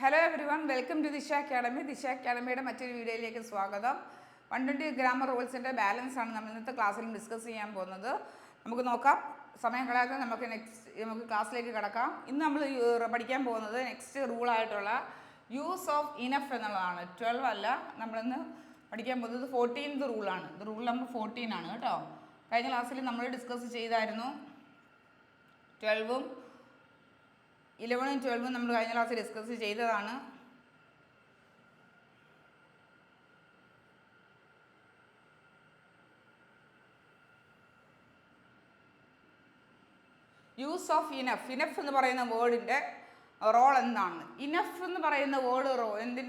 Hello everyone, welcome to Disha Academy. Disha അക്കാഡമിയുടെ മറ്റൊരു വീഡിയോയിലേക്ക് സ്വാഗതം. 120 ഗ്രാമർ റൂൾസിൻ്റെ ബാലൻസ് ആണ് നമ്മൾ ഇന്നത്തെ ക്ലാസ്സിൽ ഡിസ്കസ് ചെയ്യാൻ പോകുന്നത്. നമുക്ക് നോക്കാം, സമയം കളയാതെ നമുക്ക് ക്ലാസ്സിലേക്ക് കിടക്കാം. ഇന്ന് നമ്മൾ പഠിക്കാൻ പോകുന്നത് നെക്സ്റ്റ് റൂളായിട്ടുള്ള യൂസ് ഓഫ് ഇനഫ് എന്നുള്ളതാണ്. 12 അല്ല, നമ്മളിന്ന് പഠിക്കാൻ പോകുന്നത് 14th റൂളാണ്. ഇത് റൂൾ നമ്പർ 14 ആണ് കേട്ടോ. കഴിഞ്ഞ ക്ലാസ്സിൽ നമ്മൾ ഡിസ്കസ് ചെയ്തായിരുന്നു 12ഉം 11ഉം 12ഉം നമ്മൾ കഴിഞ്ഞ ക്ലാസ്സിൽ ഡിസ്കസ് ചെയ്തതാണ്. Use of enough. ഇനഫ് എന്ന് പറയുന്ന വേർഡിൻ്റെ റോൾ എന്താണ്? ഇനഫ് എന്ന് പറയുന്ന വേർഡ്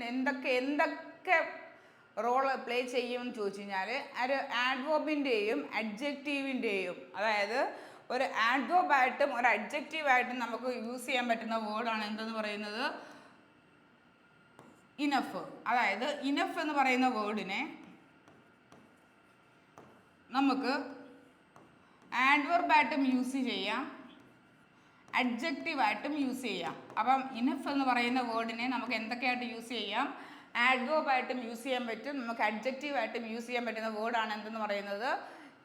എന്തൊക്കെ റോൾ പ്ലേ ചെയ്യുമെന്ന് ചോദിച്ചു കഴിഞ്ഞാൽ, ഒരു ആഡ്വേർബിൻ്റെയും അഡ്ജക്റ്റീവിൻ്റെയും, അതായത് ഒരു ആഡ്വേർബായിട്ടും ഒരു അഡ്ജക്റ്റീവായിട്ടും നമുക്ക് യൂസ് ചെയ്യാൻ പറ്റുന്ന വേർഡാണ് എന്തെന്ന് പറയുന്നത്, ഇനഫ്. അതായത് ഇനഫ് എന്ന് പറയുന്ന വേർഡിനെ നമുക്ക് ആഡ്വേർബായിട്ടും യൂസ് ചെയ്യാം, അഡ്ജക്റ്റീവായിട്ടും യൂസ് ചെയ്യാം. അപ്പം ഇനഫ് എന്ന് പറയുന്ന വേർഡിനെ നമുക്ക് എന്തൊക്കെയായിട്ട് യൂസ് ചെയ്യാം? ആഡ്വേർബായിട്ടും യൂസ് ചെയ്യാൻ പറ്റും, നമുക്ക് അഡ്ജക്റ്റീവായിട്ടും യൂസ് ചെയ്യാൻ പറ്റുന്ന വേർഡാണ് എന്തെന്ന് പറയുന്നത്,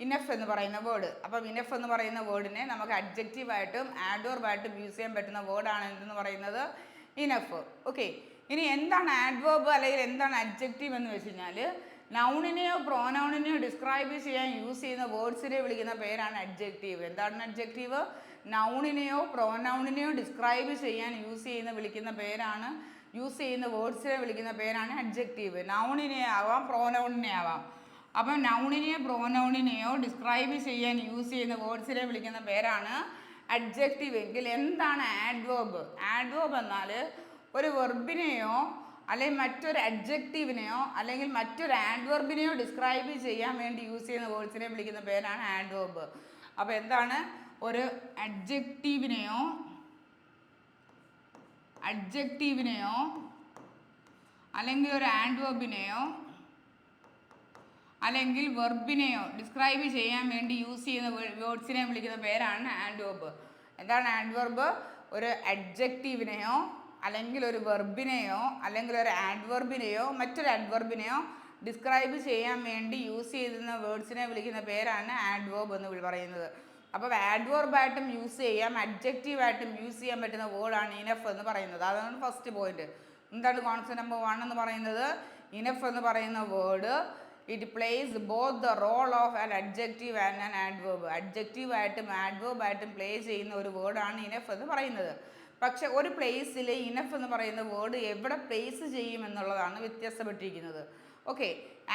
ഇനഫ് എന്ന് പറയുന്ന വേർഡ്. അപ്പം ഇനഫ് എന്ന് പറയുന്ന വേർഡിനെ നമുക്ക് അഡ്ജക്റ്റീവായിട്ടും ആഡ്വേർബായിട്ടും യൂസ് ചെയ്യാൻ പറ്റുന്ന വേർഡാണ് എന്തെന്ന് പറയുന്നത്, ഇനഫ്. ഓക്കെ, ഇനി എന്താണ് ആഡ്വേർബ് അല്ലെങ്കിൽ എന്താണ് അഡ്ജക്റ്റീവ് എന്ന് വെച്ച് കഴിഞ്ഞാൽ, നൗണിനെയോ പ്രോനൗണിനെയോ ഡിസ്ക്രൈബ് ചെയ്യാൻ യൂസ് ചെയ്യുന്ന വേർഡ്സിനെ വിളിക്കുന്ന പേരാണ് അഡ്ജക്റ്റീവ്. എന്താണ് അഡ്ജക്റ്റീവ്? നൗണിനെയോ പ്രോനൗണിനെയോ ഡിസ്ക്രൈബ് ചെയ്യാൻ യൂസ് ചെയ്യുന്ന വേർഡ്സിനെ വിളിക്കുന്ന പേരാണ് അഡ്ജക്റ്റീവ്. നൗണിനെ ആവാം, പ്രോനൗണിനെ ആവാം. അപ്പം നൗണിനെയോ പ്രോനൗണിനെയോ ഡിസ്ക്രൈബ് ചെയ്യാൻ യൂസ് ചെയ്യുന്ന വേർഡ്സിനെ വിളിക്കുന്ന പേരാണ് അഡ്ജക്റ്റീവ്. എങ്കിൽ എന്താണ് ആഡ്വേർബ്? ആഡ്വേർബ് എന്നാൽ ഒരു വെർബിനെയോ അല്ലെങ്കിൽ മറ്റൊരു അഡ്ജക്റ്റീവിനെയോ അല്ലെങ്കിൽ മറ്റൊരു ആഡ്വർബിനെയോ ഡിസ്ക്രൈബ് ചെയ്യാൻ വേണ്ടി യൂസ് ചെയ്യുന്ന വേർഡ്സിനെ വിളിക്കുന്ന പേരാണ് ആഡ്വേർബ്. അപ്പോൾ എന്താണ്? ഒരു അഡ്ജക്റ്റീവിനെയോ അല്ലെങ്കിൽ ഒരു ആഡ്വർബിനെയോ അല്ലെങ്കിൽ വെർബിനെയോ ഡിസ്ക്രൈബ് ചെയ്യാൻ വേണ്ടി യൂസ് ചെയ്യുന്ന വേർഡ്സിനെ വിളിക്കുന്ന പേരാണ് ആഡ്വേർബ്. എന്താണ് ആഡ്വേർബ്? ഒരു അഡ്ജക്റ്റീവിനെയോ അല്ലെങ്കിൽ ഒരു വെർബിനെയോ അല്ലെങ്കിൽ ഒരു ആഡ്വർബിനെയോ മറ്റൊരു അഡ്വർബിനെയോ ഡിസ്ക്രൈബ് ചെയ്യാൻ വേണ്ടി യൂസ് ചെയ്യുന്ന വേർഡ്സിനെ വിളിക്കുന്ന പേരാണ് ആഡ്വേർബ് എന്ന് പറയുന്നത്. അപ്പോൾ ആഡ്വേർബായിട്ടും യൂസ് ചെയ്യാം, അഡ്ജക്റ്റീവായിട്ടും യൂസ് ചെയ്യാൻ പറ്റുന്ന വേർഡാണ് ഇനഫ് എന്ന് പറയുന്നത്. അതാണ് ഫസ്റ്റ് പോയിന്റ്. എന്താണ് കോൺസെപ്റ്റ് നമ്പർ 1 എന്ന് പറയുന്നത്? ഇനഫ് എന്ന് പറയുന്ന word it place both the role of an adjective and an adverb. അഡ്ജക്റ്റീവായിട്ടും ആഡ്വേർബായിട്ടും play ചെയ്യുന്ന ഒരു വേർഡാണ് ഇനഫ് എന്ന് പറയുന്നത്. പക്ഷെ ഒരു പ്ലേസിൽ ഇനഫ് എന്ന് പറയുന്ന വേർഡ് എവിടെ പ്ലേസ് ചെയ്യും എന്നുള്ളതാണ് വ്യത്യാസപ്പെട്ടിരിക്കുന്നത്. ഓക്കെ,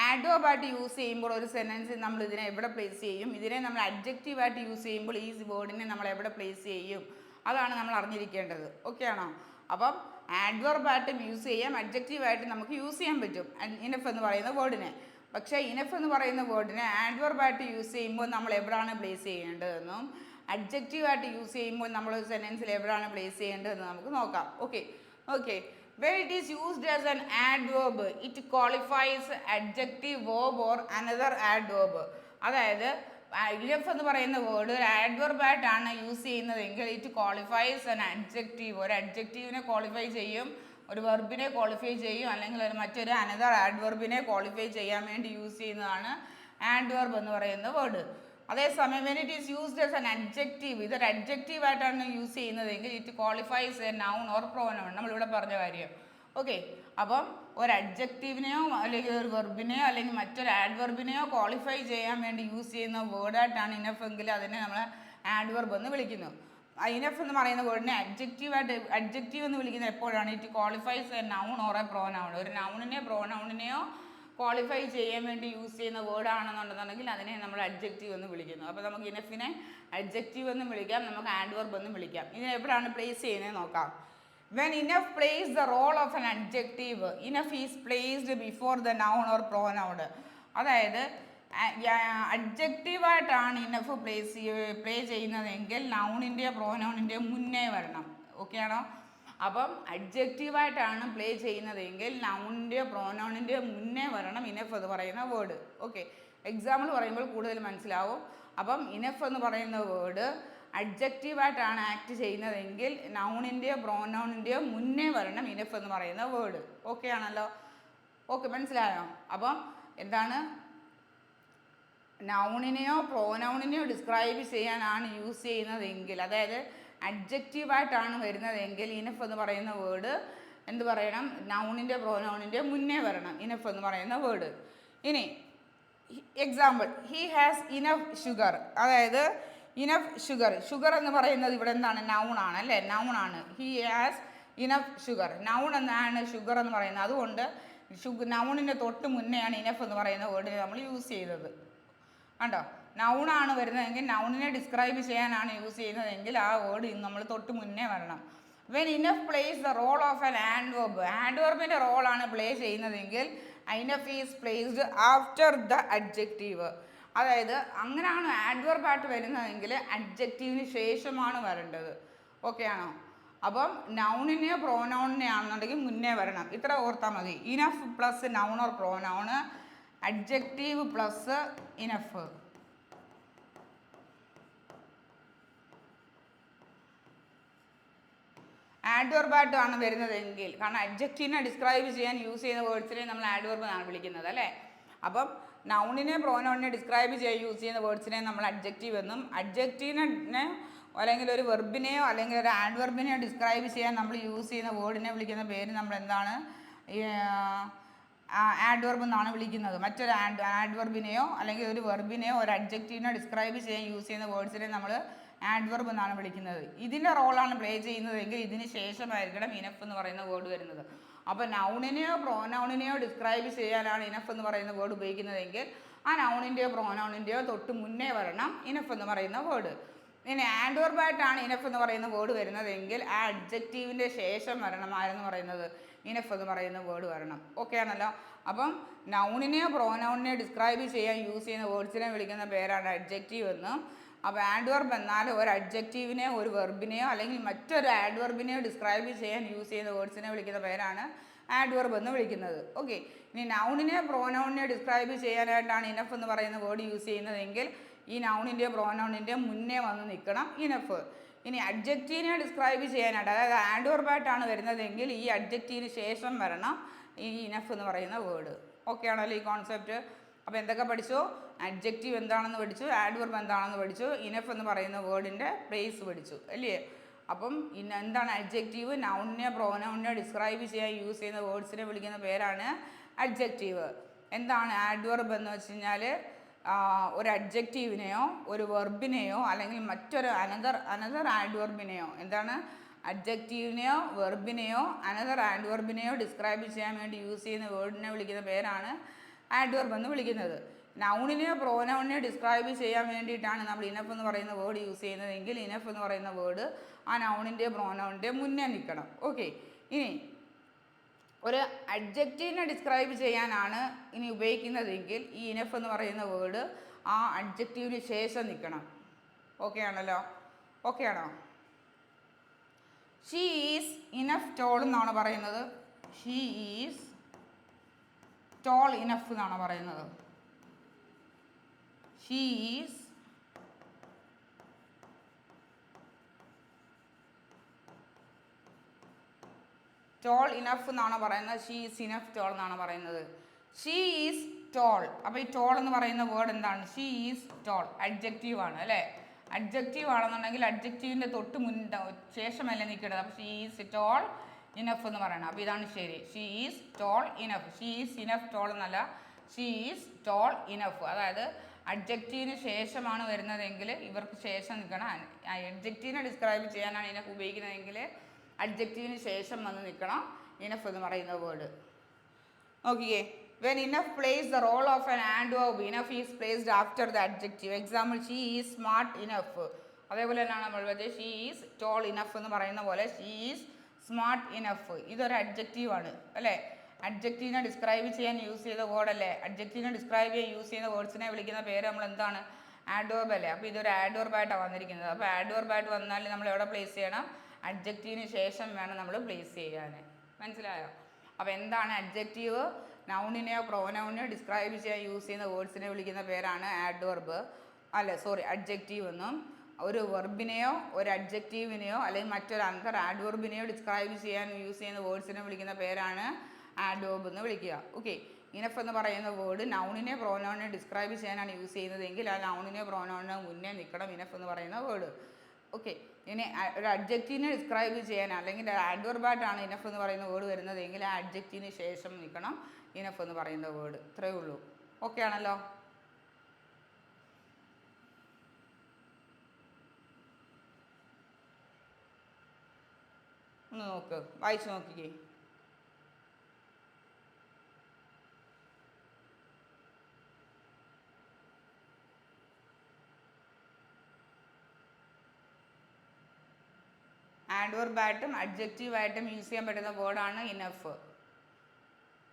ആഡ്വേർബായിട്ട് യൂസ് ചെയ്യുമ്പോൾ ഒരു സെൻറ്റൻസിൽ നമ്മൾ ഇതിനെ എവിടെ പ്ലേസ് ചെയ്യും, ഇതിനെ നമ്മൾ അഡ്ജക്റ്റീവായിട്ട് യൂസ് ചെയ്യുമ്പോൾ ഈ വേർഡിനെ നമ്മൾ എവിടെ പ്ലേസ് ചെയ്യും, അതാണ് നമ്മൾ അറിഞ്ഞിരിക്കേണ്ടത്. ഓക്കെ ആണോ? അപ്പം ആഡ്വേർബായിട്ടും യൂസ് ചെയ്യാം, അഡ്ജക്റ്റീവായിട്ട് നമുക്ക് യൂസ് ചെയ്യാൻ പറ്റും ഇനഫ് എന്ന് പറയുന്ന വേർഡിനെ. പക്ഷേ ഇനഫ് എന്ന് പറയുന്ന വേർഡിനെ ആഡ്വേർബായിട്ട് യൂസ് ചെയ്യുമ്പോൾ നമ്മൾ എവിടെയാണ് പ്ലേസ് ചെയ്യേണ്ടതെന്നും അഡ്ജക്റ്റീവായിട്ട് യൂസ് ചെയ്യുമ്പോൾ നമ്മൾ ഒരു സെൻറ്റൻസിൽ എവിടെയാണ് പ്ലേസ് ചെയ്യേണ്ടതെന്ന് നമുക്ക് നോക്കാം. Okay when it is used as an adverb it qualifies adjective verb or another adverb. അതായത് ഇനഫ് എന്ന് പറയുന്ന വേർഡ് ഒരു ആഡ്വർബായിട്ടാണ് യൂസ് ചെയ്യുന്നതെങ്കിൽ ഇറ്റ് ക്വാളിഫൈസ് ആൻ അഡ്ജക്റ്റീവ്. ഒരു അഡ്ജക്റ്റീവിനെ ക്വാളിഫൈ ചെയ്യും, ഒരു വെർബിനെ ക്വാളിഫൈ ചെയ്യും, അല്ലെങ്കിൽ മറ്റൊരു അനദർ ആഡ്വർബിനെ ക്വാളിഫൈ ചെയ്യാൻ വേണ്ടി യൂസ് ചെയ്യുന്നതാണ് ആഡ്വർബ് എന്ന് പറയുന്ന വേർഡ്. അതേസമയം when it is used as an adjective, ഇതൊരു അഡ്ജക്റ്റീവായിട്ടാണ് യൂസ് ചെയ്യുന്നതെങ്കിൽ it qualifies A noun or pronoun. നമ്മളിവിടെ പറഞ്ഞ കാര്യം. ഓക്കെ, അപ്പം ഒരു അഡ്ജക്റ്റീവിനെയോ അല്ലെങ്കിൽ ഒരു വെർബിനെയോ അല്ലെങ്കിൽ മറ്റൊരു ആഡ്വർബിനെയോ ക്വാളിഫൈ ചെയ്യാൻ വേണ്ടി യൂസ് ചെയ്യുന്ന വേർഡായിട്ടാണ് ഇനഫ് എങ്കിൽ അതിനെ നമ്മൾ ആഡ്വർബ് എന്ന് വിളിക്കുന്നു. ഇനഫ് എന്ന് പറയുന്ന വേർഡിനെ അഡ്ജക്റ്റീവ് എന്ന് വിളിക്കുന്നത് എപ്പോഴാണ്? It qualifies A noun or A pronoun. ഒരു നൗണിനെയോ പ്രോനൗണിനെയോ ക്വാളിഫൈ ചെയ്യാൻ വേണ്ടി യൂസ് ചെയ്യുന്ന വേർഡാണെന്നുണ്ടെന്നുണ്ടെങ്കിൽ അതിനെ നമ്മൾ അഡ്ജക്റ്റീവ് എന്ന് വിളിക്കുന്നു. അപ്പോൾ നമുക്ക് ഇനഫിനെ അഡ്ജക്റ്റീവ് എന്നും വിളിക്കാം, നമുക്ക് ആഡ്വർബ് എന്നും വിളിക്കാം. ഇതിനെ എവിടെയാണ് പ്ലേസ് ചെയ്യുന്നത് നോക്കാം. When enough plays the role of an adjective, enough is placed before the noun or pronoun. അതായത് അഡ്ജക്റ്റീവായിട്ടാണ് ഇനഫ് പ്ലേ ചെയ്യുന്നതെങ്കിൽ നൗണിൻ്റെയോ പ്രോനൗണിൻ്റെയോ മുന്നേ വരണം. ഓക്കെ ആണോ? അപ്പം അഡ്ജക്റ്റീവായിട്ടാണ് പ്ലേ ചെയ്യുന്നതെങ്കിൽ നൗണിൻ്റെയോ പ്രോനൗണിൻ്റെയോ മുന്നേ വരണം ഇനഫ് എന്ന് പറയുന്ന വേർഡ്. ഓക്കെ, എക്സാമ്പിൾ പറയുമ്പോൾ കൂടുതൽ മനസ്സിലാവും. അപ്പം ഇനഫ് എന്ന് പറയുന്ന വേർഡ് അഡ്ജക്റ്റീവായിട്ടാണ് ആക്ട് ചെയ്യുന്നതെങ്കിൽ നൗണിൻ്റെയോ പ്രോനൗണിൻ്റെയോ മുന്നേ വരണം ഇനഫ് എന്ന് പറയുന്ന വേർഡ്. ഓക്കെ ആണല്ലോ? ഓക്കെ, മനസ്സിലായോ? അപ്പം എന്താണ്, നൗണിനെയോ പ്രോനൗണിനെയോ ഡിസ്ക്രൈബ് ചെയ്യാനാണ് യൂസ് ചെയ്യുന്നതെങ്കിൽ, അതായത് അഡ്ജക്റ്റീവായിട്ടാണ് വരുന്നതെങ്കിൽ ഇനഫ് എന്ന് പറയുന്ന വേർഡ് എന്ത് പറയണം, നൗണിൻ്റെ പ്രോനൗണിൻ്റെ മുന്നേ വരണം ഇനഫ് എന്ന് പറയുന്ന വേർഡ്. ഇനി example, he has enough sugar, അതായത് ഇനഫ് ഷുഗർ. ഷുഗർ എന്ന് പറയുന്നത് ഇവിടെ എന്താണ്, നൗണാണ് അല്ലേ, നൗണാണ്. He has enough sugar, noun എന്നാണ് ഷുഗർ എന്ന് പറയുന്നത്. അതുകൊണ്ട് നൗണിൻ്റെ തൊട്ട് മുന്നെയാണ് ഇനഫ് എന്ന് പറയുന്ന വേർഡിനെ നമ്മൾ യൂസ് ചെയ്തത്. കണ്ടോ, നൗണാണ് വരുന്നതെങ്കിൽ, നൗണിനെ ഡിസ്ക്രൈബ് ചെയ്യാനാണ് യൂസ് ചെയ്യുന്നതെങ്കിൽ ആ വേർഡ് നമ്മൾ തൊട്ട് മുന്നേ വരണം. When enough plays the role of an adverb, ആഡ്വർബിൻ്റെ റോളാണ് പ്ലേ ചെയ്യുന്നതെങ്കിൽ enough is placed after the adjective. അതായത് അങ്ങനെയാണ് ആഡ്വർബായിട്ട് വരുന്നതെങ്കിൽ അഡ്ജക്റ്റീവിന് ശേഷമാണ് വരേണ്ടത്. ഓക്കെ ആണോ? അപ്പം നൗണിനെയോ പ്രോനൗണിനെ ആണെന്നുണ്ടെങ്കിൽ മുന്നേ വരണം. ഇത്ര ഓർത്താൽ മതി. Enough plus noun or pronoun, adjective plus enough. ആഡ്വർബായിട്ട് ആണ് വരുന്നതെങ്കിൽ, കാരണം അഡ്ജക്റ്റീവിനെ ഡിസ്ക്രൈബ് ചെയ്യാൻ യൂസ് ചെയ്യുന്ന വേർഡ്സിനെ നമ്മൾ ആഡ്വർബ് എന്നാണ് വിളിക്കുന്നത് അല്ലേ. അപ്പം നൗണിനെ പ്രോനൗണിനെ ഡിസ്ക്രൈബ് ചെയ്യാൻ യൂസ് ചെയ്യുന്ന വേർഡ്സിനെ നമ്മൾ അഡ്ജക്റ്റീവ് എന്നും, അഡ്ജക്റ്റീവിനെ അല്ലെങ്കിൽ ഒരു വെർബിനെയോ അല്ലെങ്കിൽ ഒരു ആഡ്വർബിനെയോ ഡിസ്ക്രൈബ് ചെയ്യാൻ നമ്മൾ യൂസ് ചെയ്യുന്ന വേർഡിനെ വിളിക്കുന്ന പേര് നമ്മൾ എന്താണ്, ആഡ്വർബ് എന്നാണ് വിളിക്കുന്നത്. മറ്റൊരു ആഡ്വർബിനെയോ അല്ലെങ്കിൽ ഒരു വെർബിനെയോ ഒരു അഡ്ജക്റ്റീവിനെ ഡിസ്ക്രൈബ് ചെയ്യാൻ യൂസ് ചെയ്യുന്ന വേർഡ്സിനെ നമ്മൾ ആഡ്വർബ് എന്നാണ് വിളിക്കുന്നത്. ഇതിൻ്റെ റോളാണ് പ്ലേ ചെയ്യുന്നതെങ്കിൽ ഇതിന് ശേഷമായിരിക്കണം ഇനഫ് എന്ന് പറയുന്ന വേർഡ് വരുന്നത്. അപ്പോൾ നൗണിനെയോ പ്രോനൗണിനെയോ ഡിസ്ക്രൈബ് ചെയ്യാനാണ് ഇനഫ് എന്ന് പറയുന്ന വേർഡ് ഉപയോഗിക്കുന്നതെങ്കിൽ ആ നൗണിൻ്റെയോ പ്രോനൗണിൻ്റെയോ തൊട്ട് മുന്നേ വരണം ഇനഫ് എന്ന് പറയുന്ന വേർഡ്. ഇനി ആഡ്വർബായിട്ടാണ് ഇനഫ് എന്ന് പറയുന്ന വേർഡ് വരുന്നതെങ്കിൽ ആ അഡ്ജക്റ്റീവിൻ്റെ ശേഷം വരണം ആരെന്ന് പറയുന്നത്, ഇനഫ് എന്ന് പറയുന്ന വേർഡ് വരണം. ഓക്കെ ആണല്ലോ? അപ്പം നൗണിനെയോ പ്രോനൗണിനെയോ ഡിസ്ക്രൈബ് ചെയ്യാൻ യൂസ് ചെയ്യുന്ന വേർഡ്സിനെ വിളിക്കുന്ന പേരാണ് അഡ്ജക്റ്റീവ് എന്നും. അപ്പോൾ ആഡ്വർബ് എന്നാൽ ഒരു അഡ്ജക്റ്റീവിനെയോ ഒരു വെർബിനെയോ അല്ലെങ്കിൽ മറ്റൊരു ആഡ്വർബിനെയോ ഡിസ്ക്രൈബ് ചെയ്യാൻ യൂസ് ചെയ്യുന്ന വേർഡ്സിനെ വിളിക്കുന്ന പേരാണ് ആഡ്വർബ് എന്ന് വിളിക്കുന്നത്. ഓക്കെ, ഇനി നൗണിനെയോ പ്രോനൗണിനെയോ ഡിസ്ക്രൈബ് ചെയ്യാനായിട്ടാണ് ഇനഫ് എന്ന് പറയുന്ന വേർഡ് യൂസ് ചെയ്യുന്നതെങ്കിൽ ഈ നൗണിൻ്റെയോ പ്രോനൗണിൻ്റെയോ മുന്നേ വന്ന് നിൽക്കണം ഇനഫ്. ഇനി അഡ്ജക്റ്റീവിനെ ഡിസ്ക്രൈബ് ചെയ്യാനായിട്ട്, അതായത് ആഡ്വർബായിട്ടാണ് വരുന്നതെങ്കിൽ ഈ അഡ്ജക്റ്റീവിന് ശേഷം വരണം ഈ ഇനഫ് എന്ന് പറയുന്ന വേർഡ്. ഓക്കെ ആണല്ലോ ഈ കോൺസെപ്റ്റ്? അപ്പോൾ എന്തൊക്കെ പഠിച്ചു? അഡ്ജക്റ്റീവ് എന്താണെന്ന് പഠിച്ചു, ആഡ്വർബ് എന്താണെന്ന് പഠിച്ചു, ഇനഫ് എന്ന് പറയുന്ന വേർഡിൻ്റെ പ്ലേസ് പഠിച്ചു അല്ലേ. അപ്പം എന്താണ് അഡ്ജക്റ്റീവ്? നൗണിനെ പ്രോനൗണിനെ ഡിസ്ക്രൈബ് ചെയ്യാൻ യൂസ് ചെയ്യുന്ന വേർഡ്സിനെ വിളിക്കുന്ന പേരാണ് അഡ്ജക്റ്റീവ്. എന്താണ് ആഡ്വർബ് എന്ന് വെച്ച് കഴിഞ്ഞാൽ ഒരു അഡ്ജക്റ്റീവിനെയോ ഒരു വെർബിനെയോ അല്ലെങ്കിൽ മറ്റൊരു അനദർ ആഡ്വർബിനെയോ, എന്താണ് അഡ്ജക്റ്റീവിനെയോ വെർബിനെയോ അനദർ ആഡ്വർബിനെയോ ഡിസ്ക്രൈബ് ചെയ്യാൻ വേണ്ടി യൂസ് ചെയ്യുന്ന വേർഡിനെ വിളിക്കുന്ന പേരാണ് ആഡ്വർബ് എന്ന് വിളിക്കുന്നത്. നൗണിനെയോ പ്രോനൗണിനെയോ ഡിസ്ക്രൈബ് ചെയ്യാൻ വേണ്ടിയിട്ടാണ് നമ്മൾ ഇനഫ് എന്ന് പറയുന്ന വേർഡ് യൂസ് ചെയ്യുന്നതെങ്കിൽ ഇനഫ് എന്ന് പറയുന്ന വേർഡ് ആ നൗണിൻ്റെയോ പ്രോനൗണിൻ്റെയോ മുന്നേ നിൽക്കണം. ഓക്കെ, ഇനി ഒരു അഡ്ജക്റ്റീവിനെ ഡിസ്ക്രൈബ് ചെയ്യാനാണ് ഇനി ഉപയോഗിക്കുന്നതെങ്കിൽ ഈ ഇനഫ് എന്ന് പറയുന്ന വേർഡ് ആ അഡ്ജക്റ്റീവിന് ശേഷം നിൽക്കണം. ഓക്കെ ആണല്ലോ? ഓക്കെ ആണോ? ഷീ ഈസ് ഇനഫ് ടോൾ എന്നാണ് പറയുന്നത്. ഷീ ഈസ് ടോൾ ഇനഫ് എന്നാണ് പറയുന്നത്. ഷീ ഈസ് ടോൾ ഇനഫ് എന്നാണ് പറയുന്നത്. ഷീ ഈസ് ഇനഫ് ടോൾ എന്നാണ് പറയുന്നത്. She is tall. അപ്പോൾ ഈ ടോൾ എന്ന് പറയുന്ന വേർഡ് എന്താണ്? ഷീ ഈസ് ടോൾ അഡ്ജക്റ്റീവ് ആണ് അല്ലേ. അഡ്ജക്റ്റീവ് ആണെന്നുണ്ടെങ്കിൽ അഡ്ജക്റ്റീവിൻ്റെ തൊട്ട് ശേഷമല്ലേ നിൽക്കേണ്ടത്. അപ്പോൾ ഷീ ഈസ് ടോൾ ഇനഫ് എന്ന് പറയണം. അപ്പോൾ ഇതാണ് ശരി. She is tall enough. She is enough tall എന്നല്ല, ഷീ ഈസ് ടോൾ ഇനഫ്. അതായത് അഡ്ജക്റ്റീവിന് ശേഷമാണ് വരുന്നതെങ്കിൽ ഇവർക്ക് ശേഷം നിൽക്കണം. അഡ്ജക്റ്റീവിനെ ഡിസ്ക്രൈബ് ചെയ്യാനാണ് ഇനഫ് ഉപയോഗിക്കുന്നതെങ്കിൽ അഡ്ജക്റ്റീവിന് ശേഷം വന്ന് നിൽക്കണം ഇനഫ് എന്ന് പറയുന്ന വേർഡ്. നോക്കിയേ, when enough plays the role of an adverb, enough is placed after the adjective. Example, she is smart enough. അതേപോലെ തന്നെയാണ് നമ്മൾ പറഞ്ഞത് she is tall enough എന്ന് പറയുന്ന പോലെ she is smart enough. ഇതൊരു അഡ്ജക്റ്റീവാണ് അല്ലേ. അഡ്ജക്റ്റീവിനെ ഡിസ്ക്രൈബ് ചെയ്യാൻ യൂസ് ചെയ്ത വേർഡ് അല്ലേ. അഡ്ജക്റ്റീവിനെ ഡിസ്ക്രൈബ് ചെയ്യാൻ യൂസ് ചെയ്യുന്ന വേർഡ്സിനെ വിളിക്കുന്ന പേര് നമ്മൾ എന്താണ്? ആഡ്വർബ് അല്ലേ. അപ്പോൾ ഇതൊരു ആഡ്വർബായിട്ടാണ് വന്നിരിക്കുന്നത്. അപ്പോൾ ആഡ്വർബായിട്ട് വന്നാൽ നമ്മൾ എവിടെ പ്ലേസ് ചെയ്യണം? അഡ്ജക്റ്റീവിന് ശേഷം വേണം നമ്മൾ പ്ലേസ് ചെയ്യാൻ. മനസ്സിലായോ? അപ്പോൾ എന്താണ് അഡ്ജക്റ്റീവ്? നൗണിനെയോ പ്രോനൗണിനെയോ ഡിസ്ക്രൈബ് ചെയ്യാൻ യൂസ് ചെയ്യുന്ന വേർഡ്സിനെ വിളിക്കുന്ന പേരാണ് ആഡ്വർബ്, അല്ല സോറി അഡ്ജക്റ്റീവ് എന്നും. ഒരു വെർബിനെയോ ഒരു അഡ്ജക്റ്റീവിനെയോ അല്ലെങ്കിൽ മറ്റൊരു അന്തർ ആഡ്വർബിനെയോ ഡിസ്ക്രൈബ് ചെയ്യാൻ യൂസ് ചെയ്യുന്ന വേർഡ്സിനെ വിളിക്കുന്ന പേരാണ് ആഡ്വർബ് എന്ന് വിളിക്കുക. ഓക്കെ, ഇനഫ് എന്ന് പറയുന്ന വേർഡ് നൗണിനെ പ്രോനൗണിനെ ഡിസ്ക്രൈബ് ചെയ്യാനാണ് യൂസ് ചെയ്യുന്നതെങ്കിൽ ആ നൗണിനെ പ്രോനൗണിനെ മുന്നേ നിൽക്കണം ഇനഫ് എന്ന് പറയുന്ന വേർഡ്. ഓക്കെ, ഇനി ഒരു അഡ്ജക്റ്റീവിനെ ഡിസ്ക്രൈബ് ചെയ്യാൻ അല്ലെങ്കിൽ ആഡ്വർബായിട്ടാണ് ഇനഫ് എന്ന് പറയുന്ന വേർഡ് വരുന്നതെങ്കിൽ ആ അഡ്ജക്റ്റീവിന് ശേഷം നിൽക്കണം ഇനഫ് എന്ന് പറയുന്ന വേർഡ്. ഇത്രയേ ഉള്ളൂ. ഓക്കെ ആണല്ലോ. ഒന്ന് നോക്ക്, വായിച്ചു നോക്കിക്കേ. ആഡ്വർബായിട്ടും അഡ്ജക്റ്റീവായിട്ടും യൂസ് ചെയ്യാൻ പറ്റുന്ന വേർഡാണ് ഇനഫ്.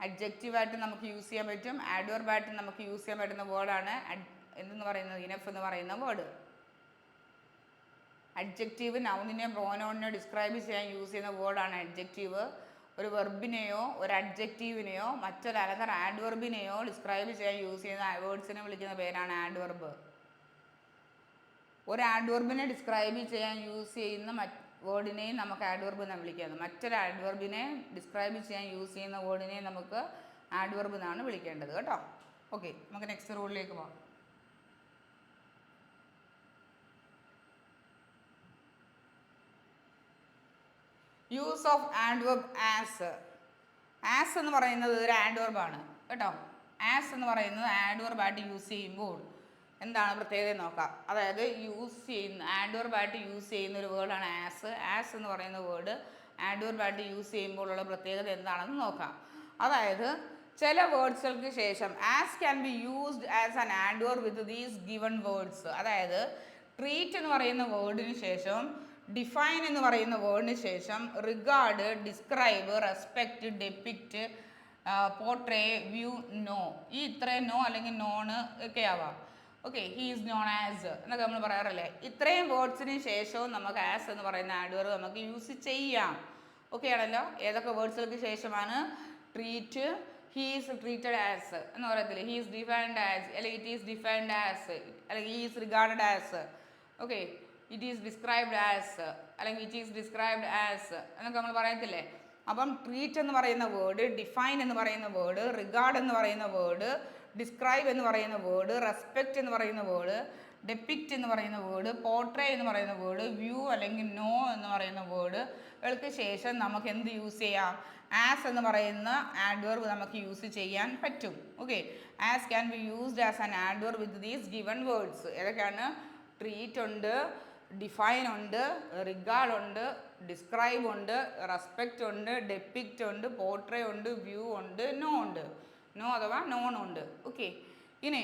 അഡ്ജക്റ്റീവായിട്ട് നമുക്ക് യൂസ് ചെയ്യാൻ പറ്റും, ആഡ്വർബായിട്ടും നമുക്ക് യൂസ് ചെയ്യാൻ പറ്റുന്ന വേർഡാണ് എന്തെന്ന് പറയുന്നത് ഇനഫ് എന്ന് പറയുന്ന വേർഡ്. അഡ്ജക്റ്റീവ് നൗണിനെ പ്രോനൗണിനെ ഡിസ്ക്രൈബ് ചെയ്യാൻ യൂസ് ചെയ്യുന്ന വേർഡാണ് അഡ്ജക്റ്റീവ്. ഒരു വെർബിനെയോ ഒരു അഡ്ജക്റ്റീവിനെയോ മറ്റൊരു അനദർ ആഡ്വർബിനെയോ ഡിസ്ക്രൈബ് ചെയ്യാൻ യൂസ് ചെയ്യുന്ന വേർഡ്സിനെ വിളിക്കുന്ന പേരാണ് ആഡ്വർബ്. ഒരു ആഡ്വർബിനെ ഡിസ്ക്രൈബ് ചെയ്യാൻ യൂസ് ചെയ്യുന്ന വേർഡിനെയും നമുക്ക് ആഡ്വർബ് എന്നാണ് വിളിക്കുന്നത്. മറ്റൊരു ആഡ്വർബിനെ ഡിസ്ക്രൈബ് ചെയ്യാൻ യൂസ് ചെയ്യുന്ന വേർഡിനെ നമുക്ക് ആഡ്വർബ് എന്നാണ് വിളിക്കേണ്ടത് കേട്ടോ. ഓക്കെ, നമുക്ക് നെക്സ്റ്റ് റൂളിലേക്ക് പോകാം. യൂസ് ഓഫ് ആഡ്വർബ് ആസ് എന്ന് പറയുന്നത് ഒരു ആഡ്വർബാണ് കേട്ടോ. ആസ് എന്ന് പറയുന്നത് ആഡ്വർബായിട്ട് യൂസ് ചെയ്യുമ്പോൾ എന്താണ് പ്രത്യേകത നോക്കാം. അതായത് യൂസ് ചെയ്യുന്ന ആഡ്വർബായിട്ട് യൂസ് ചെയ്യുന്ന ഒരു വേർഡാണ് ആസ് എന്ന് പറയുന്ന വേർഡ് ആഡ്വർബായിട്ട് യൂസ് ചെയ്യുമ്പോഴുള്ള പ്രത്യേകത എന്താണെന്ന് നോക്കാം. അതായത് ചില വേർഡ്സുകൾക്ക് ശേഷം as can be used as an adverb with these given words. അതായത് ട്രീറ്റ് എന്ന് പറയുന്ന വേർഡിന് ശേഷം ഡിഫൈൻ എന്ന് പറയുന്ന വേർഡിന് ശേഷം regard, describe, respect, depict, portray, view, know, ഈ ഇത്രയും നോ അല്ലെങ്കിൽ നോണ് ഒക്കെ ആവാം. Okay, he is known as എന്നൊക്കെ നമ്മൾ പറയാറില്ലേ. ഇത്രയും വേർഡ്സിന് ശേഷവും നമുക്ക് ആസ് എന്ന് പറയുന്ന ആഡ്വർബ് നമുക്ക് യൂസ് ചെയ്യാം. ഓക്കെ ആണല്ലോ. ഏതൊക്കെ വേർഡ്സുകൾക്ക് ശേഷമാണ്? Treat, he is treated as എന്ന് പറയത്തില്ലേ, ഹീ ഈസ് ഡിഫൈൻഡ് ആസ്, അല്ലെങ്കിൽ ഇറ്റ് ഈസ് ഡിഫൈൻഡ് ആസ്, അല്ലെങ്കിൽ he is regarded as. Okay, it is described as, അല്ലെങ്കിൽ ഇറ്റ് ഈസ് ഡിസ്ക്രൈബ്ഡ് ആസ് എന്നൊക്കെ നമ്മൾ പറയത്തില്ലേ. അപ്പം ട്രീറ്റ് എന്ന് പറയുന്ന വേർഡ്, ഡിഫൈൻ എന്ന് പറയുന്ന വേർഡ്, റിഗാർഡ് എന്ന് പറയുന്ന വേർഡ്, ഡിസ്ക്രൈബ് എന്ന് പറയുന്ന വേർഡ്, റെസ്പെക്റ്റ് എന്ന് പറയുന്ന വേർഡ്, ഡെപ്പിക്റ്റ് എന്ന് പറയുന്ന വേർഡ്, പോർട്രേ എന്ന് പറയുന്ന വേർഡ്, വ്യൂ അല്ലെങ്കിൽ നോ എന്ന് പറയുന്ന വേർഡുകൾക്ക് ശേഷം നമുക്ക് എന്ത് യൂസ് ചെയ്യാം? ആസ് എന്ന് പറയുന്ന ആഡ്വർബ് നമുക്ക് യൂസ് ചെയ്യാൻ പറ്റും. Okay, as can be used as an adverb with these given words. ഏതൊക്കെയാണ്? ട്രീറ്റ് ഉണ്ട്, ഡിഫൈൻ ഉണ്ട്, റിഗാർഡ് ഉണ്ട്, ഡിസ്ക്രൈബ് ഉണ്ട്, റെസ്പെക്റ്റ് ഉണ്ട്, ഡെപ്പിക്റ്റ് ഉണ്ട്, പോർട്രേ ഉണ്ട്, വ്യൂ ഉണ്ട്, നോ ഉണ്ട്. നോ അഥവാ നോൺ ഉണ്ട്. ഓക്കെ, ഇനി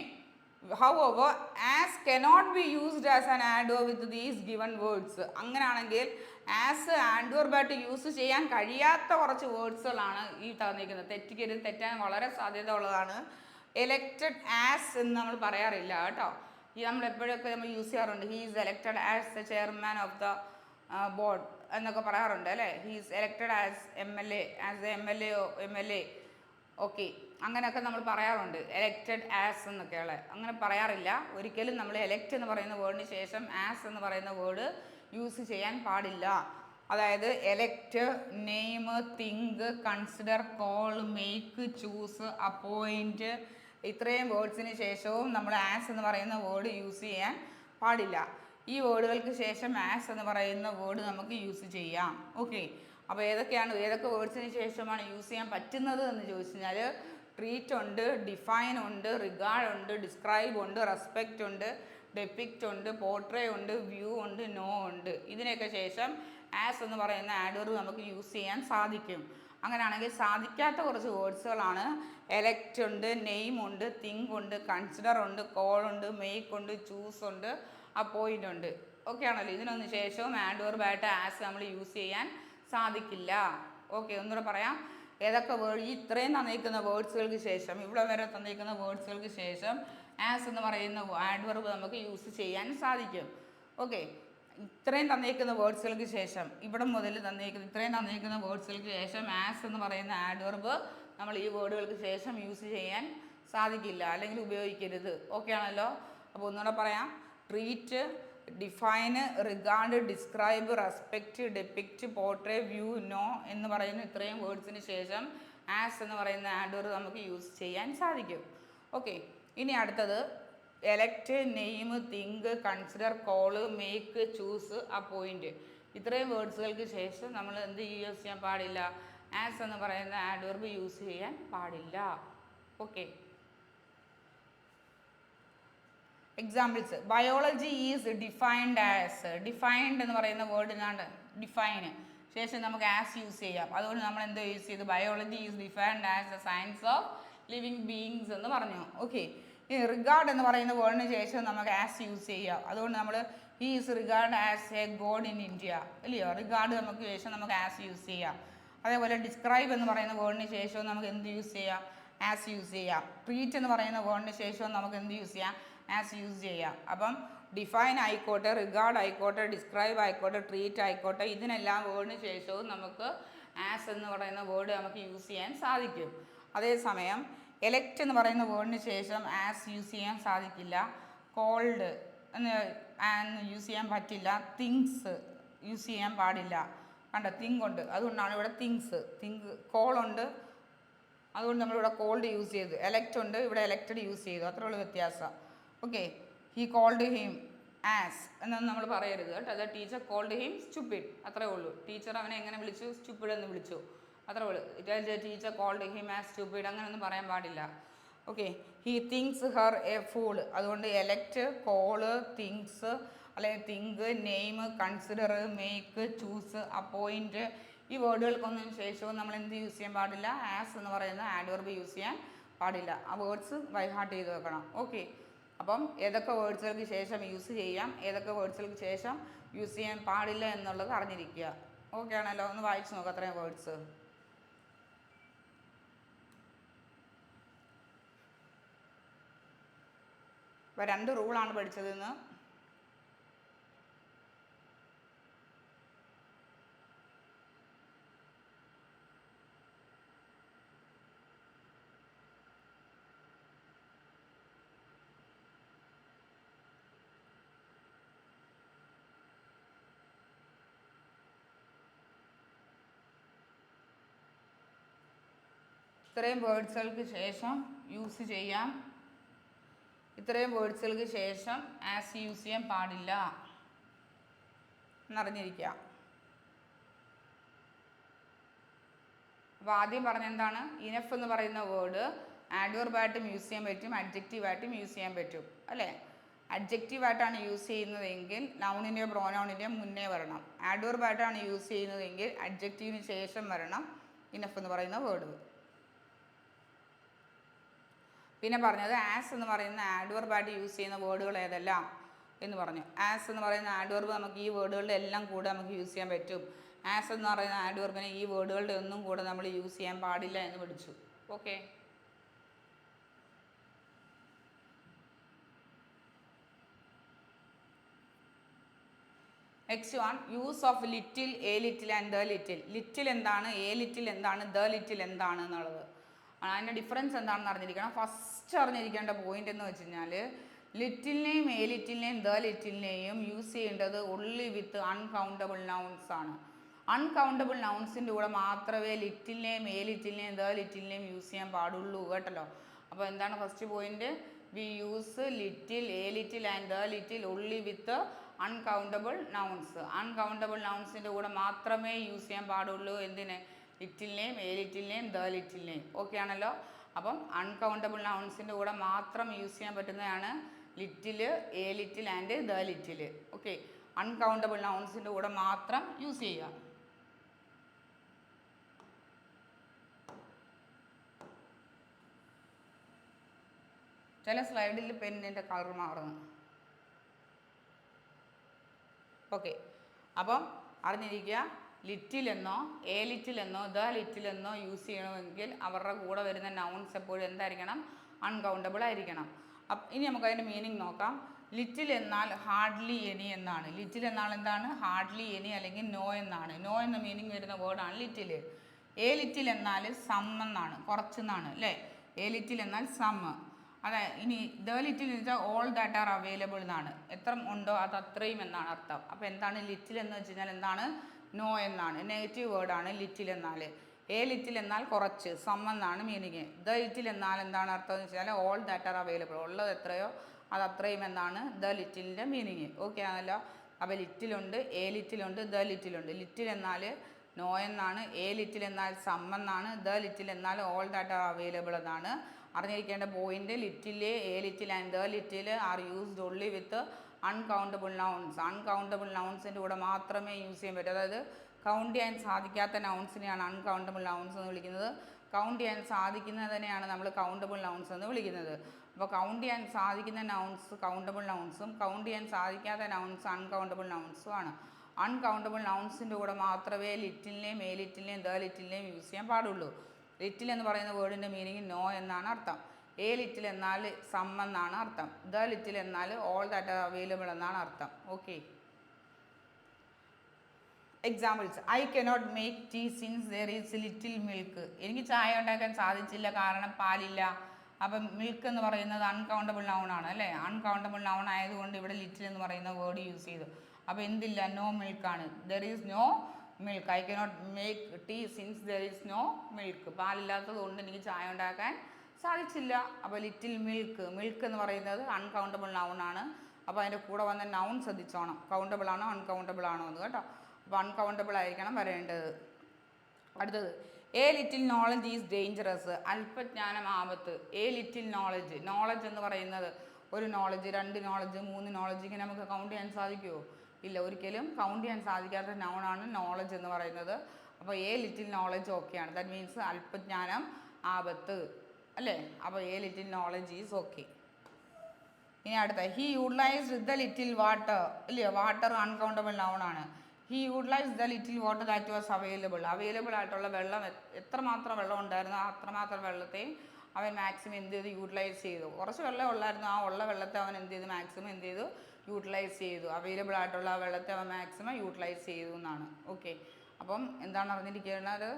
however as cannot be used as an adverb with these given words. അങ്ങനെയാണെങ്കിൽ ആസ് ആഡ്വർബായിട്ട് യൂസ് ചെയ്യാൻ കഴിയാത്ത കുറച്ച് വേർഡ്സുകളാണ് ഈ തന്നിരിക്കുന്നത്. തെറ്റിക്കരുത്, തെറ്റാൻ വളരെ സാധ്യത ഉള്ളതാണ്. എലക്റ്റഡ് ആസ് എന്ന് നമ്മൾ പറയാറില്ല കേട്ടോ. ഈ നമ്മൾ എപ്പോഴൊക്കെ നമ്മൾ യൂസ് ചെയ്യാറുണ്ട്, he is elected as the chairman of the board എന്നൊക്കെ പറയാറുണ്ട് അല്ലേ. He is elected as MLA, as A MLA. Okay, അങ്ങനെയൊക്കെ നമ്മൾ പറയാറുണ്ട്, എലക്റ്റഡ് ആസ് എന്നൊക്കെയുള്ള. അങ്ങനെ പറയാറില്ല ഒരിക്കലും. നമ്മൾ എലക്റ്റ് എന്ന് പറയുന്ന വേർഡിന് ശേഷം ആസ് എന്ന് പറയുന്ന വേർഡ് യൂസ് ചെയ്യാൻ പാടില്ല. അതായത് എലക്റ്റ്, name, think, consider, call, make, choose, appoint, ഇത്രയും വേർഡ്സിന് ശേഷവും നമ്മൾ ആസ് എന്ന് പറയുന്ന വേർഡ് യൂസ് ചെയ്യാൻ പാടില്ല. ഈ വേർഡുകൾക്ക് ശേഷം ആസ് എന്ന് പറയുന്ന വേർഡ് നമുക്ക് യൂസ് ചെയ്യാം. ഓക്കെ, അപ്പോൾ ഏതൊക്കെ വേർഡ്സിന് ശേഷമാണ് യൂസ് ചെയ്യാൻ പറ്റുന്നത് എന്ന് ചോദിച്ചു കഴിഞ്ഞാൽ ട്രീറ്റ് ഉണ്ട്, ഡിഫൈൻ ഉണ്ട്, റിഗാർഡ് ഉണ്ട്, ഡിസ്ക്രൈബ് ഉണ്ട്, റെസ്പെക്റ്റ് ഉണ്ട്, ഡെപ്പിക്റ്റ് ഉണ്ട്, പോർട്രേ ഉണ്ട്, വ്യൂ ഉണ്ട്, നോ ഉണ്ട്. ഇതിനൊക്കെ ശേഷം ആസ് എന്ന് പറയുന്ന ആഡ്വർബ് നമുക്ക് യൂസ് ചെയ്യാൻ സാധിക്കും. അങ്ങനെയാണെങ്കിൽ സാധിക്കാത്ത കുറച്ച് വേർഡ്സുകളാണ് എലക്റ്റ് ഉണ്ട്, നെയിം ഉണ്ട്, തിങ്ക് ഉണ്ട്, കൺസിഡർ ഉണ്ട്, കോൾ ഉണ്ട്, മേക്ക് ഉണ്ട്, ചൂസ് ഉണ്ട്, അപ്പോയിൻ്റ് ഉണ്ട്. ഓക്കെ ആണല്ലോ. ഇതിനൊന്ന് ശേഷവും ആഡ്വർബായിട്ട് ആസ് നമ്മൾ യൂസ് ചെയ്യാൻ സാധിക്കില്ല. ഓക്കെ, ഒന്നുകൂടെ പറയാം. ഏതൊക്കെ വേർഡ് ഈ ഇത്രയും തന്നിരിക്കുന്ന വേർഡ്സുകൾക്ക് ശേഷം, ഇവിടെ വരെ തന്നിരിക്കുന്ന വേർഡ്സുകൾക്ക് ശേഷം ആസ് എന്ന് പറയുന്ന ആഡ്വർബ് നമുക്ക് യൂസ് ചെയ്യാൻ സാധിക്കും. ഓക്കെ, ഇത്രയും തന്നിരിക്കുന്ന വേർഡ്സുകൾക്ക് ശേഷം, ഇവിടെ മുതൽ ഇത്രയും തന്നിരിക്കുന്ന വേർഡ്സുകൾക്ക് ശേഷം ആസ് എന്ന് പറയുന്ന ആഡ്വർബ് നമ്മൾ ഈ വേർഡുകൾക്ക് ശേഷം യൂസ് ചെയ്യാൻ സാധിക്കില്ല, അല്ലെങ്കിൽ ഉപയോഗിക്കരുത്. ഓക്കെ ആണല്ലോ. അപ്പോൾ ഒന്നുകൂടെ പറയാം. Treat, define, regard, describe, respect, depict, portray, view, know എന്ന് പറയുന്ന ഇത്രയും വേർഡ്സിന് ശേഷം ആസ് എന്ന് പറയുന്ന ആഡ്വർബ് നമുക്ക് യൂസ് ചെയ്യാൻ സാധിക്കും. ഓക്കെ, ഇനി അടുത്തത് എലക്റ്റ്, name, think, consider, call, make, choose, appoint. ഇത്രയും വേർഡ്സുകൾക്ക് ശേഷം നമ്മൾ എന്ത് യൂസ് ചെയ്യാൻ പാടില്ല? ആസ് എന്ന് പറയുന്ന ആഡ്വർബ് യൂസ് ചെയ്യാൻ പാടില്ല. Okay, examples. Biology is defined as. Defined എന്ന് പറയുന്ന വേർഡിനാണ് ഡിഫൈന് ശേഷം നമുക്ക് ആസ് യൂസ് ചെയ്യാം. അതുകൊണ്ട് നമ്മൾ എന്തോ യൂസ് ചെയ്ത് biology is defined as A science of living beings എന്ന് പറഞ്ഞു. ഓക്കെ, ഈ റിഗാർഡ് എന്ന് പറയുന്ന വേർഡിന് ശേഷം നമുക്ക് ആസ് യൂസ് ചെയ്യാം. അതുകൊണ്ട് നമ്മൾ he is regard as A God in India, അല്ലയോ? റിഗാർഡ് നമുക്ക് ശേഷം നമുക്ക് ആസ് യൂസ് ചെയ്യാം. അതേപോലെ ഡിസ്ക്രൈബ് എന്ന് പറയുന്ന വേർഡിന് ശേഷവും നമുക്ക് എന്ത് യൂസ് ചെയ്യാം? ആസ് യൂസ് ചെയ്യാം. ട്രീറ്റ് എന്ന് പറയുന്ന വേർഡിന് ശേഷവും നമുക്ക് എന്ത് യൂസ് ചെയ്യാം? ആസ് യൂസ് ചെയ്യാം. അപ്പം ഡിഫൈൻ ആയിക്കോട്ടെ, റിഗാർഡ് ആയിക്കോട്ടെ, ഡിസ്ക്രൈബ് ആയിക്കോട്ടെ, ട്രീറ്റ് ആയിക്കോട്ടെ, ഇതിനെല്ലാം വേർഡിന് ശേഷവും നമുക്ക് ആസ് എന്ന് പറയുന്ന വേർഡ് നമുക്ക് യൂസ് ചെയ്യാൻ സാധിക്കും. അതേസമയം എലക്റ്റ് എന്ന് പറയുന്ന വേർഡിന് ശേഷം ആസ് യൂസ് ചെയ്യാൻ സാധിക്കില്ല. കോൾഡ് എന്ന് യൂസ് ചെയ്യാൻ പറ്റില്ല. തിങ്സ് യൂസ് ചെയ്യാൻ പാടില്ല. കണ്ട, തിങ്ക് ഉണ്ട്, അതുകൊണ്ടാണ് ഇവിടെ തിങ്സ്. തിങ്ക്, കോളുണ്ട്, അതുകൊണ്ട് നമ്മളിവിടെ കോൾഡ് യൂസ് ചെയ്തു. എലക്റ്റ് ഉണ്ട്, ഇവിടെ എലക്റ്റഡ് യൂസ് ചെയ്തു. അത്രയുള്ള വ്യത്യാസം. Okay, he called him as എന്നൊന്നും നമ്മൾ പറയരുത് കേട്ടോ. അത് ടീച്ചർ കോൾഡ് ഹിം സ്റ്റുപ്പിഡ്, അത്രേ ഉള്ളൂ. ടീച്ചർ അവനെ എങ്ങനെ വിളിച്ചു? സ്റ്റുപ്പിഡ് എന്ന് വിളിച്ചു, അത്രേ ഉള്ളൂ. Teacher called him as stupid അങ്ങനെയൊന്നും പറയാൻ പാടില്ല. Okay, he thinks her a fool. അതുകൊണ്ട് എലക്റ്റ്, കോള്, തിങ്സ് അല്ലെങ്കിൽ think, name, consider, make, choose, appoint, ഈ വേർഡുകൾക്കൊന്നും ശേഷവും നമ്മൾ എന്ത് യൂസ് ചെയ്യാൻ പാടില്ല? ആസ് എന്ന് പറയുന്ന ആഡ്വർബ് യൂസ് ചെയ്യാൻ പാടില്ല. ആ വേർഡ്സ് ബൈ ഹാർട്ട് ചെയ്ത് വെക്കണം. ഓക്കെ, അപ്പം ഏതൊക്കെ വേർഡ്സുകൾക്ക് ശേഷം യൂസ് ചെയ്യാം, ഏതൊക്കെ വേർഡ്സുകൾക്ക് ശേഷം യൂസ് ചെയ്യാൻ പാടില്ല എന്നുള്ളത് അറിഞ്ഞിരിക്കുക. ഓക്കെ ആണല്ലോ? ഒന്ന് വായിച്ച് നോക്കാം അത്രയും വേർഡ്സ്. ഇപ്പോൾ 2 റൂളാണ് പഠിച്ചതെന്ന്. ഇത്രയും വേർഡ്സുകൾക്ക് ശേഷം യൂസ് ചെയ്യാം, ഇത്രയും വേർഡ്സുകൾക്ക് ശേഷം ആസ് യൂസ് ചെയ്യാൻ പാടില്ല എന്നറിഞ്ഞിരിക്കുക. അപ്പോൾ ആദ്യം പറഞ്ഞ എന്താണ്? ഇനഫ് എന്ന് പറയുന്ന വേർഡ് ആഡ്വർബായിട്ടും യൂസ് ചെയ്യാൻ പറ്റും, അഡ്ജക്റ്റീവായിട്ടും യൂസ് ചെയ്യാൻ പറ്റും, അല്ലേ? അഡ്ജക്റ്റീവായിട്ടാണ് യൂസ് ചെയ്യുന്നതെങ്കിൽ നൗണിൻ്റെയോ പ്രോനൗണിൻ്റെയോ മുന്നേ വരണം. ആഡ്വർബായിട്ടാണ് യൂസ് ചെയ്യുന്നതെങ്കിൽ അഡ്ജക്റ്റീവിന് ശേഷം വരണം ഇനഫ് എന്ന് പറയുന്ന വേർഡ്. പിന്നെ പറഞ്ഞത് ആസ് എന്ന് പറയുന്ന ആഡ്വർബായിട്ട് യൂസ് ചെയ്യുന്ന വേർഡുകൾ ഏതെല്ലാം എന്ന് പറഞ്ഞു. ആസ് എന്ന് പറയുന്ന ആഡ്വർബ് നമുക്ക് ഈ വേർഡുകളുടെ എല്ലാം കൂടെ നമുക്ക് യൂസ് ചെയ്യാൻ പറ്റും. ആസ് എന്ന് പറയുന്ന ആഡ്വർബിനെ ഈ വേർഡുകളുടെ ഒന്നും കൂടെ നമ്മൾ യൂസ് ചെയ്യാൻ പാടില്ല എന്ന് പഠിച്ചു. Okay, next one, use of little, a little and the little. Little എന്താണ്, എ ലിറ്റിൽ എന്താണ്, ദ ലിറ്റിൽ എന്താണ് എന്നുള്ളത്, അതിൻ്റെ ഡിഫറൻസ് എന്താണെന്ന് അറിഞ്ഞിരിക്കണം. ഫസ്റ്റ് അറിഞ്ഞിരിക്കേണ്ട പോയിന്റ് എന്ന് വെച്ച് കഴിഞ്ഞാൽ ലിറ്റിലിനെയും എ ലിറ്റിലിനെയും ദ ലിറ്റിലിനെയും യൂസ് ചെയ്യേണ്ടത് ഒൺലി വിത്ത് അൺകൗണ്ടബിൾ നൗൺസ് ആണ്. അൺകൗണ്ടബിൾ നൗൺസിൻ്റെ കൂടെ മാത്രമേ ലിറ്റിലിനെയും എ ലിറ്റിലിനെയും ദ ലിറ്റിലിനെയും യൂസ് ചെയ്യാൻ പാടുള്ളൂ കേട്ടല്ലോ. അപ്പോൾ എന്താണ് first point? We use little, a little and the little only with uncountable nouns. Uncountable നൗൺസിൻ്റെ കൂടെ മാത്രമേ യൂസ് ചെയ്യാൻ പാടുള്ളൂ. എന്തിന്? ലിറ്റിലിനെയും എ ലിറ്റിലിനെയും ദ ലിറ്റിലിനെയും. ഓക്കെ ആണല്ലോ? അപ്പം അൺകൗണ്ടബിൾ നൗൺസിൻ്റെ കൂടെ മാത്രം യൂസ് ചെയ്യാൻ പറ്റുന്നതാണ് little, a little and the little. Okay, uncountable നൗൺസിൻ്റെ കൂടെ മാത്രം യൂസ് ചെയ്യുക. ചില സ്ലൈഡിൽ പെന്നിൻ്റെ കളർ മാറുന്നു. ഓക്കെ, അപ്പം അറിഞ്ഞിരിക്കുക, ലിറ്റിൽ എന്നോ എ ലിറ്റിൽ എന്നോ ദ ലിറ്റിൽ എന്നോ യൂസ് ചെയ്യണമെങ്കിൽ അവരുടെ കൂടെ വരുന്ന നൗൺസ് എപ്പോഴും എന്തായിരിക്കണം? അൺകൗണ്ടബിൾ ആയിരിക്കണം. ഇനി നമുക്ക് അതിൻ്റെ മീനിങ് നോക്കാം. ലിറ്റിൽ എന്നാൽ ഹാർഡ്ലി എനി എന്നാണ്. ലിറ്റിൽ എന്നാൽ എന്താണ്? ഹാർഡ്ലി എനി അല്ലെങ്കിൽ നോ എന്നാണ്. നോ എന്ന മീനിങ് വരുന്ന വേർഡാണ് ലിറ്റിൽ. എ ലിറ്റിൽ എന്നാൽ സം എന്നാണ്, കുറച്ചെന്നാണ്, അല്ലേ? എ ലിറ്റിൽ എന്നാൽ സം. അതെ. ഇനി ദ ലിറ്റിൽ എന്ന് വെച്ചാൽ ഓൾ ദാറ്റ് ആർ അവൈലബിൾ എന്നാണ്. എത്ര ഉണ്ടോ അത് അത്രയും എന്നാണ് അർത്ഥം. അപ്പോൾ എന്താണ് ലിറ്റിൽ എന്ന് വെച്ച് കഴിഞ്ഞാൽ എന്താണ്? നോ എന്നാണ്. നെഗറ്റീവ് വേർഡാണ് ലിറ്റിൽ എന്നാൽ. എ ലിറ്റിൽ എന്നാൽ കുറച്ച്, സം എന്നാണ് മീനിങ്. ദ ലിറ്റിൽ എന്നാൽ എന്താണ് അർത്ഥം എന്ന് വെച്ചാൽ ഓൾ ദാറ്റ് ആർ അവൈലബിൾ, ഉള്ളത് എത്രയോ അത് അത്രയും എന്നാണ് ദ ലിറ്റിലിൻ്റെ മീനിങ്. ഓക്കെ ആണല്ലോ. അപ്പോൾ ലിറ്റിലുണ്ട്, എ ലിറ്റിലുണ്ട്, ദ ലിറ്റിലുണ്ട്. ലിറ്റിൽ എന്നാൽ നോ എന്നാണ്, എ ലിറ്റിൽ എന്നാൽ സം എന്നാണ്, ദ ലിറ്റിൽ എന്നാൽ ഓൾ ദാറ്റ് ആർ അവൈലബിൾ എന്നാണ്. അറിഞ്ഞിരിക്കേണ്ട point little, a little and the little are used only with uncountable nouns. Uncountable നൗൺസിൻ്റെ കൂടെ മാത്രമേ യൂസ് ചെയ്യാൻ പറ്റൂ. അതായത് കൗണ്ട് ചെയ്യാൻ സാധിക്കാത്ത നൗൺസിനെയാണ് അൺകൗണ്ടബിൾ നൗൺസ് എന്ന് വിളിക്കുന്നത്. കൗണ്ട് ചെയ്യാൻ സാധിക്കുന്നതിനെയാണ് നമ്മൾ കൗണ്ടബിൾ നൗൺസ് എന്ന് വിളിക്കുന്നത്. അപ്പോൾ കൗണ്ട് ചെയ്യാൻ സാധിക്കുന്ന നൗൺസ് കൗണ്ടബിൾ നൗൺസും കൗണ്ട് ചെയ്യാൻ സാധിക്കാത്ത നൗൺസ് അൺകൗണ്ടബിൾ നൗൺസും ആണ്. അൺകൗണ്ടബിൾ നൗൺസിൻ്റെ കൂടെ മാത്രമേ ലിറ്റിലിനെയും എ ലിറ്റിലിനെയും ദ ലിറ്റിലിനെയും യൂസ് ചെയ്യാൻ പാടുള്ളൂ. ലിറ്റിൽ എന്ന് പറയുന്ന വേർഡിൻ്റെ മീനിങ് നോ എന്നാണ് അർത്ഥം. എ ലിറ്റിൽ എന്നാൽ സം എന്നാണ് അർത്ഥം. ദ ലിറ്റിൽ എന്നാൽ ഓൾ ദാറ്റ് ആർ അവൈലബിൾ എന്നാണ് അർത്ഥം. Okay. Examples: I cannot make tea since there is little milk. എനിക്ക് ചായ ഉണ്ടാക്കാൻ സാധിച്ചില്ല കാരണം പാലില്ല. അപ്പം മിൽക്ക് എന്ന് പറയുന്നത് അൺകൗണ്ടബിൾ നൗൺ ആണ് അല്ലേ. അൺകൗണ്ടബിൾ നൗൺ ആയതുകൊണ്ട് ഇവിടെ ലിറ്റിൽ എന്ന് പറയുന്ന വേർഡ് യൂസ് ചെയ്തു. അപ്പോൾ എന്തില്ല? നോ മിൽക്കാണ്. There is no milk. I cannot make tea since there is no milk. പാലില്ലാത്തത് കൊണ്ട് എനിക്ക് ചായ ഉണ്ടാക്കാൻ സാധിച്ചില്ല. അപ്പോൾ ലിറ്റിൽ മിൽക്ക്, മിൽക്ക് എന്ന് പറയുന്നത് അൺകൗണ്ടബിൾ നൗൺ ആണ്. അപ്പോൾ അതിൻ്റെ കൂടെ വന്ന നൗൺ ശ്രദ്ധിച്ചോണം, കൗണ്ടബിൾ ആണോ അൺകൗണ്ടബിൾ ആണോ എന്ന് കേട്ടോ. അപ്പോൾ അൺകൗണ്ടബിൾ ആയിരിക്കണം വരേണ്ടത്. അടുത്തത് a little knowledge is dangerous. അല്പജ്ഞാനം ആപത്ത്. എ ലിറ്റിൽ നോളജ്, നോളജ് എന്ന് പറയുന്നത് ഒരു നോളജ്, 2 നോളജ്, 3 നോളജ്, ഇങ്ങനെ നമുക്ക് കൗണ്ട് ചെയ്യാൻ സാധിക്കുമോ? ഇല്ല, ഒരിക്കലും കൗണ്ട് ചെയ്യാൻ സാധിക്കാത്ത നൗണാണ് നോളജ് എന്ന് പറയുന്നത്. അപ്പോൾ എ ലിറ്റിൽ നോളജ് ഓക്കെയാണ്. ദാറ്റ് മീൻസ് അല്പജ്ഞാനം ആപത്ത് അല്ലേ. അപ്പോൾ a little knowledge is okay. ഇനി അടുത്ത he utilized the little water. ഇല്ലയോ, വാട്ടർ അൺകൗണ്ടബിൾ നൗണാണ്. He utilize the little water that was available. Available ആയിട്ടുള്ള വെള്ളം, എത്രമാത്രം വെള്ളം ഉണ്ടായിരുന്നു അത്രമാത്രം വെള്ളത്തെയും അവൻ മാക്സിമം എന്ത് ചെയ്തു? യൂട്ടിലൈസ് ചെയ്തു. കുറച്ച് വെള്ളം ഉള്ളായിരുന്നു, ആ ഉള്ള വെള്ളത്തെ അവൻ എന്ത് ചെയ്തു? മാക്സിമം എന്ത് ചെയ്തു? യൂട്ടിലൈസ് ചെയ്തു. അവൈലബിൾ ആയിട്ടുള്ള ആ വെള്ളത്തെ അവൻ മാക്സിമം യൂട്ടിലൈസ് ചെയ്തു എന്നാണ്. ഓക്കെ. അപ്പം എന്താണ് അറിഞ്ഞിരിക്കുന്നത്?